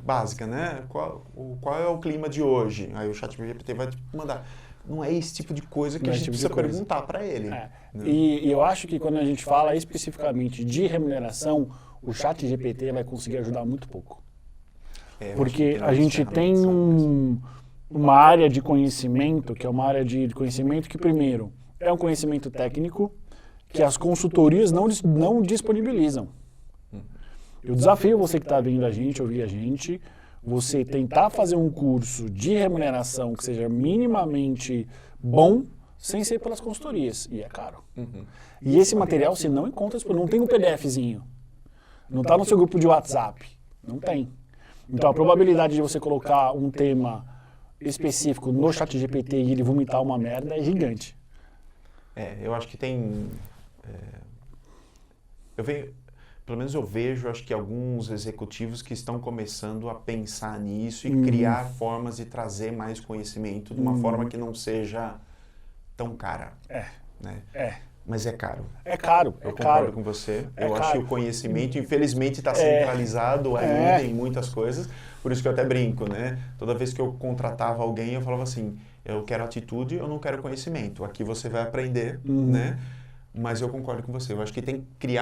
básica, né? Qual é o clima de hoje? Aí o ChatGPT vai te mandar. Não é esse tipo de coisa que a gente precisa perguntar para ele. Né? E eu acho que quando a gente fala especificamente de remuneração, o ChatGPT vai conseguir ajudar muito pouco. Porque a gente tem uma área de conhecimento, que é uma área de conhecimento que, primeiro, é um conhecimento técnico que as consultorias não disponibilizam. Eu desafio você que está vendo a gente, ouvir a gente, você tentar fazer um curso de remuneração que seja minimamente bom, sem ser pelas consultorias. E é caro. E esse material você não encontra, não tem um PDFzinho. Não está no seu grupo de WhatsApp. Não tem. Então a probabilidade de você colocar um tema específico no ChatGPT e ele vomitar uma merda é gigante. Eu acho que tem... Pelo menos eu vejo, acho que alguns executivos que estão começando a pensar nisso e criar formas de trazer mais conhecimento de uma forma que não seja tão cara. Né? Mas é caro. É caro. Eu concordo com você. Eu acho que o conhecimento, infelizmente, está centralizado ainda em muitas coisas. Por isso que eu até brinco, né? Toda vez que eu contratava alguém, eu falava assim, eu quero atitude, eu não quero conhecimento. Aqui você vai aprender, né? Mas eu concordo com você. Eu acho que tem que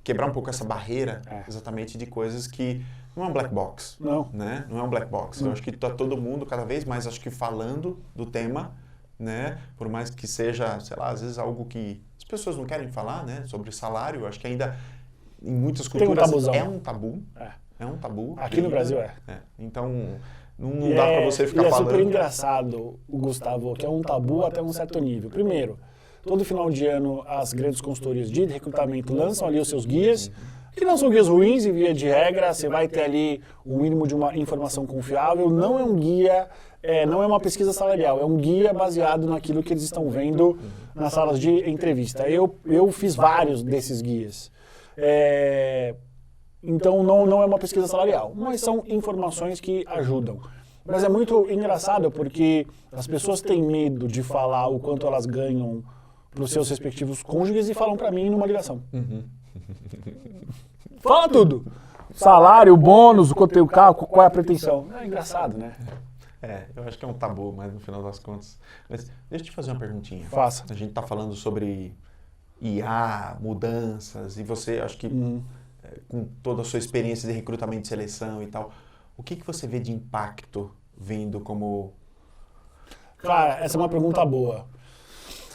quebrar um pouco essa barreira, exatamente, de coisas que não é um black box. Né? Não é um black box. Eu acho que está todo mundo, cada vez mais, acho que falando do tema, né? Por mais que seja, sei lá, às vezes algo que as pessoas não querem falar, né? Sobre salário, eu acho que ainda em muitas culturas é um tabu. É um tabu. Aqui no Brasil Então, não dá para você ficar falando. É super engraçado, o Gustavo, que é um tabu até um certo nível. Primeiro, todo final de ano as grandes consultorias de recrutamento lançam ali os seus guias, que não são guias ruins, e via de regra, você vai ter ali o mínimo de uma informação confiável. Não é um guia, não é uma pesquisa salarial, é um guia baseado naquilo que eles estão vendo nas salas de entrevista. Eu fiz vários desses guias. Então não é uma pesquisa salarial, mas são informações que ajudam. Mas é muito engraçado porque as pessoas têm medo de falar o quanto elas ganham para os seus respectivos cônjuges e falam para mim numa ligação. Fala tudo. Salário, bônus, o quanto tem o carro, qual é a pretensão. É engraçado, né? Eu acho que é um tabu, mas no final das contas. Mas deixa eu te fazer uma perguntinha. Faça. A gente está falando sobre IA, mudanças, e você, acho que com toda a sua experiência de recrutamento e seleção e tal, o que você vê de impacto vindo como... Cara, essa é uma pergunta boa.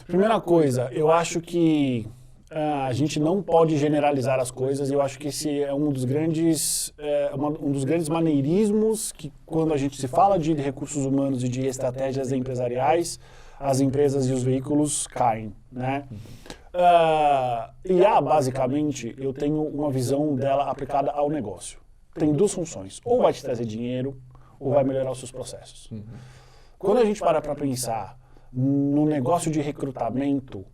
Primeira coisa, eu acho que a gente não pode generalizar as coisas, e eu acho que esse é um dos grandes maneirismos que, quando a gente se fala de recursos humanos e de estratégias empresariais, as empresas e os veículos caem, né? IA, basicamente, eu tenho uma visão dela aplicada ao negócio. Tem duas funções, ou vai te trazer dinheiro, ou vai melhorar os seus processos. Quando a gente para pensar no negócio de recrutamento,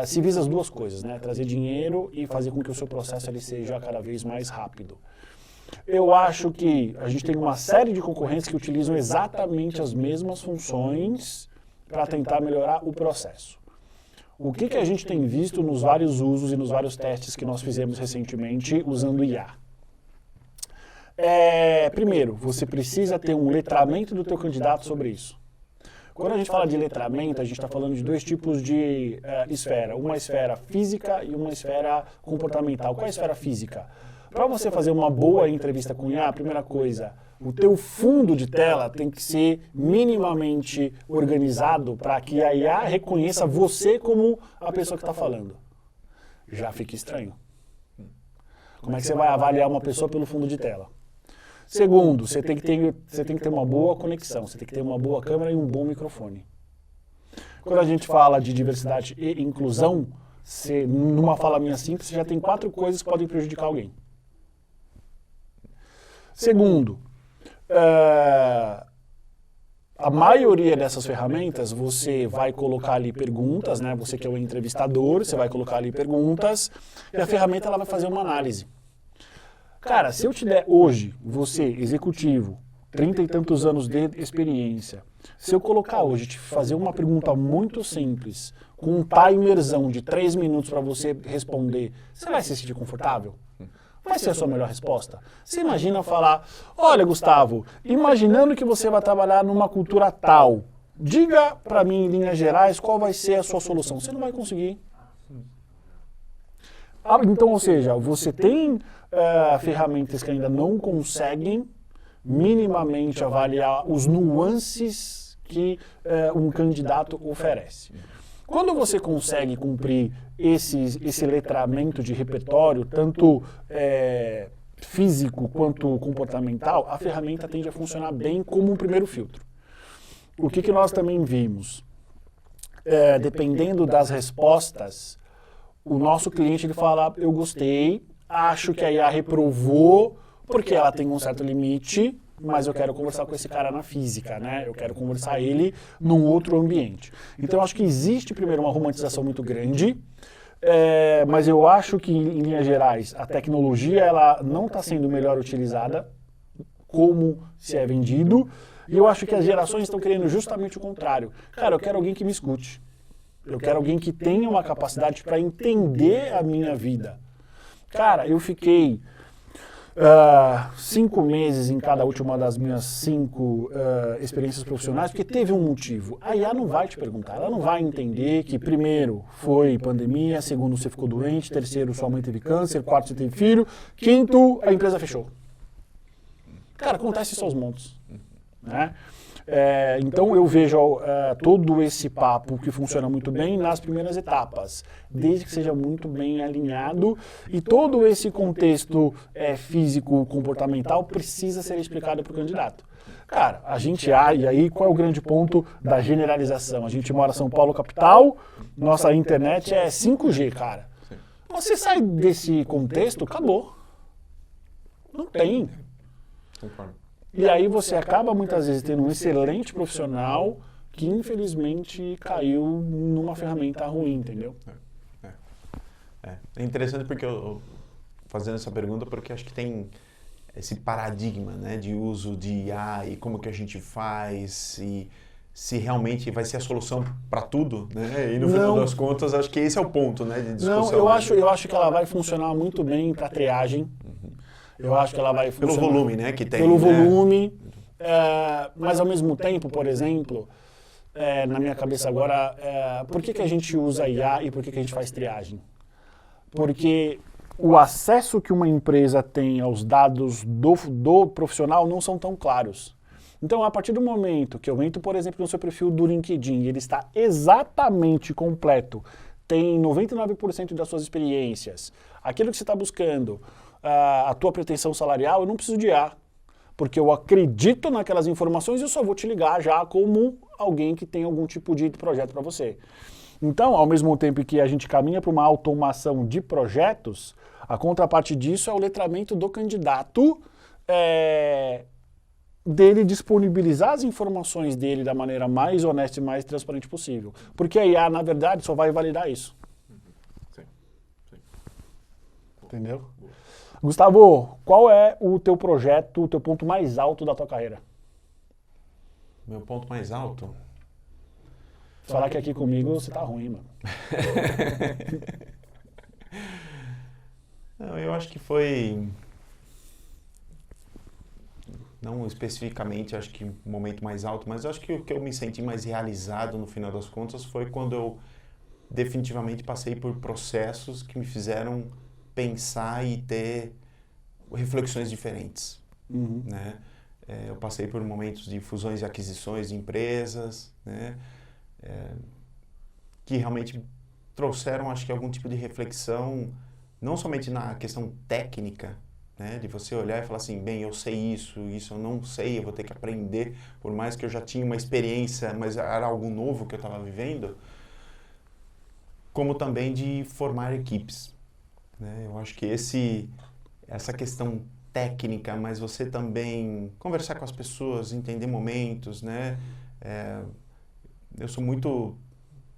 se visa as duas coisas, né? Trazer dinheiro e fazer com que o seu processo ele seja cada vez mais rápido. Eu acho que a gente tem uma série de concorrentes que utilizam exatamente as mesmas funções para tentar melhorar o processo. O que a gente tem visto nos vários usos e nos vários testes que nós fizemos recentemente usando IA? Primeiro, você precisa ter um letramento do teu candidato sobre isso. Quando a gente fala de letramento, a gente está falando de dois tipos de esfera. Uma esfera física e uma esfera comportamental. Qual é a esfera física? Para você fazer uma boa entrevista com IA, a primeira coisa, o teu fundo de tela tem que ser minimamente organizado para que a IA reconheça você como a pessoa que está falando. Já fica estranho. Como é que você vai avaliar uma pessoa pelo fundo de tela? Segundo, você tem que ter uma boa conexão, você tem que ter uma boa câmera e um bom microfone. Quando a gente fala de diversidade e inclusão, numa fala minha simples, você já tem 4 coisas que podem prejudicar alguém. Segundo, a maioria dessas ferramentas, você vai colocar ali perguntas, né? Você que é o entrevistador, você vai colocar ali perguntas, e a ferramenta ela vai fazer uma análise. Cara, se eu te der hoje, você, executivo, 30 e tantos anos de experiência, se eu colocar hoje, te fazer uma pergunta muito simples, com um timerzão de 3 minutos para você responder, você vai se sentir confortável? Vai ser a sua melhor resposta? Você imagina falar, olha Gustavo, imaginando que você vai trabalhar numa cultura tal, diga para mim em linhas gerais qual vai ser a sua solução. Você não vai conseguir. Então, ou seja, você tem ferramentas que ainda não conseguem minimamente avaliar os nuances que um candidato oferece. Quando você consegue cumprir esse letramento de repertório, tanto físico quanto comportamental, a ferramenta tende a funcionar bem como um primeiro filtro. O que nós também vimos? Dependendo das respostas, o nosso cliente ele fala, eu gostei, acho que a IA reprovou, porque ela tem um certo limite, mas eu quero conversar com esse cara na física, né? Eu quero conversar ele num outro ambiente. Então, eu acho que existe, primeiro, uma romantização muito grande, mas eu acho que, em linhas gerais, a tecnologia ela não está sendo melhor utilizada como se é vendido, e eu acho que as gerações estão querendo justamente o contrário. Cara, eu quero alguém que me escute. Eu quero alguém que tenha uma capacidade para entender a minha vida. Cara, eu fiquei 5 meses em cada última das minhas 5 experiências profissionais, porque teve um motivo. A IA não vai te perguntar, ela não vai entender que primeiro foi pandemia, segundo você ficou doente, terceiro sua mãe teve câncer, quarto você teve filho, quinto a empresa fechou. Cara, acontece isso aos montes, né? Então eu vejo todo esse papo que funciona muito bem nas primeiras etapas, desde que seja muito bem alinhado, e todo esse contexto físico, comportamental precisa ser explicado para o candidato. Cara, e aí qual é o grande ponto da generalização? A gente mora em São Paulo, capital, nossa internet é 5G, cara. Você sai desse contexto, acabou. Não tem. Concordo. E aí você acaba muitas vezes tendo um excelente profissional que infelizmente caiu numa ferramenta ruim, entendeu? É interessante porque eu fazendo essa pergunta porque acho que tem esse paradigma, né, de uso de IA e como que a gente faz e se realmente vai ser a solução para tudo, né? E no final das contas acho que esse é o ponto, né, de discussão. Não, eu acho que ela vai funcionar muito bem para triagem. Eu acho que ela vai funcionar pelo volume, né, que tem. Pelo volume, mas ao mesmo tempo, por exemplo, na minha cabeça agora, por que a gente usa IA e por que a gente faz triagem? Porque o acesso que uma empresa tem aos dados do profissional não são tão claros. Então, a partir do momento que eu entro, por exemplo, no seu perfil do LinkedIn, ele está exatamente completo, tem 99% das suas experiências, aquilo que você está buscando, a tua pretensão salarial, eu não preciso de IA, porque eu acredito naquelas informações e eu só vou te ligar já como alguém que tem algum tipo de projeto para você. Então, ao mesmo tempo que a gente caminha para uma automação de projetos, a contraparte disso é o letramento do candidato, dele disponibilizar as informações dele da maneira mais honesta e mais transparente possível. Porque a IA, na verdade, só vai validar isso. Sim. Entendeu? Gustavo, qual é o teu projeto, o teu ponto mais alto da tua carreira? Meu ponto mais alto? Falar que aqui comigo você tá ruim, mano. Não, eu acho que foi... Não especificamente, acho que o momento mais alto, mas acho que o que eu me senti mais realizado no final das contas foi quando eu definitivamente passei por processos que me fizeram pensar e ter reflexões diferentes, né? Eu passei por momentos de fusões e aquisições de empresas, né? Que realmente trouxeram, acho que, algum tipo de reflexão, não somente na questão técnica, né? De você olhar e falar assim, bem, eu sei isso eu não sei, eu vou ter que aprender, por mais que eu já tinha uma experiência, mas era algo novo que eu estava vivendo, como também de formar equipes. Né? Eu acho que essa questão técnica, mas você também conversar com as pessoas, entender momentos, né? Eu sou muito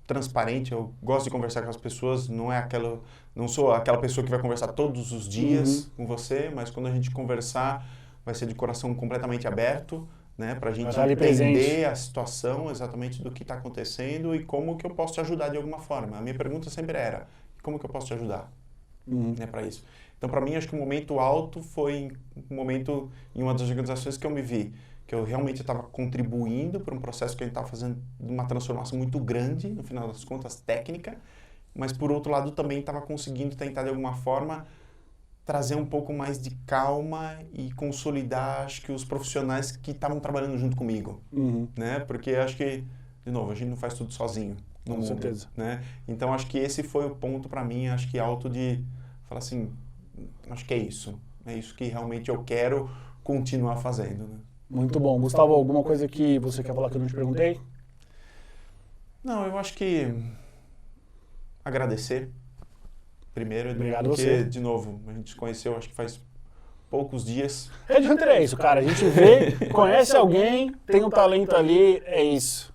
transparente, eu gosto de conversar com as pessoas, não sou aquela pessoa que vai conversar todos os dias com você, mas quando a gente conversar, vai ser de coração completamente aberto, né? Pra gente entender a situação exatamente do que está acontecendo e como que eu posso te ajudar de alguma forma. A minha pergunta sempre era, como que eu posso te ajudar? Né, para isso. Então, para mim, acho que o momento alto foi um momento em uma das organizações que eu me vi, que eu realmente estava contribuindo para um processo que a gente estava fazendo uma transformação muito grande, no final das contas, técnica, mas, por outro lado, também estava conseguindo tentar, de alguma forma, trazer um pouco mais de calma e consolidar, acho que, os profissionais que estavam trabalhando junto comigo, né? Porque acho que, de novo, a gente não faz tudo sozinho. No mundo, certeza. Né? Então, acho que esse foi o ponto para mim, acho que alto de falar assim, acho que é isso que realmente eu quero continuar fazendo. Né? Muito bom. Gustavo, alguma coisa que você quer falar que eu não te perguntei? Não, eu acho que agradecer primeiro, Obrigado porque, você. De novo, a gente se conheceu, acho que faz poucos dias. Red Hunter é isso, cara. A gente vê, conhece alguém, tem um talento ali, é isso.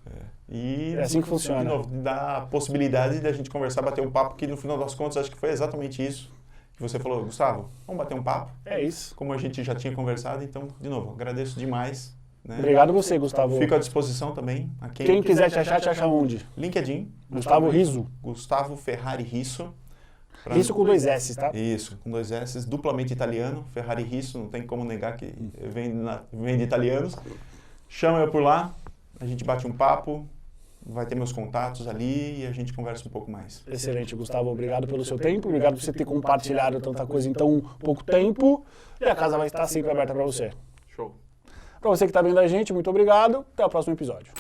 E, é assim que funciona. De novo, dá a possibilidade de a gente conversar, bater um papo, que no final das contas acho que foi exatamente isso que você falou. Gustavo, vamos bater um papo? É isso. Como a gente já tinha conversado, então, de novo, agradeço demais. Né? Obrigado você, Gustavo. Fico à disposição também. A quem quiser te achar, te acha onde? LinkedIn. Gustavo Riso. Gustavo Ferrari Risso. Risso com 2 S, tá? Isso, com 2 S, duplamente italiano. Ferrari Risso, não tem como negar que vem de italianos. Chama eu por lá, a gente bate um papo. Vai ter meus contatos ali e a gente conversa um pouco mais. Excelente, Gustavo. Obrigado pelo seu tempo. Obrigado por você ter compartilhado tanta coisa em tão pouco tempo. E a casa vai estar sempre aberta para você. Show. Para você que está vendo a gente, muito obrigado. Até o próximo episódio.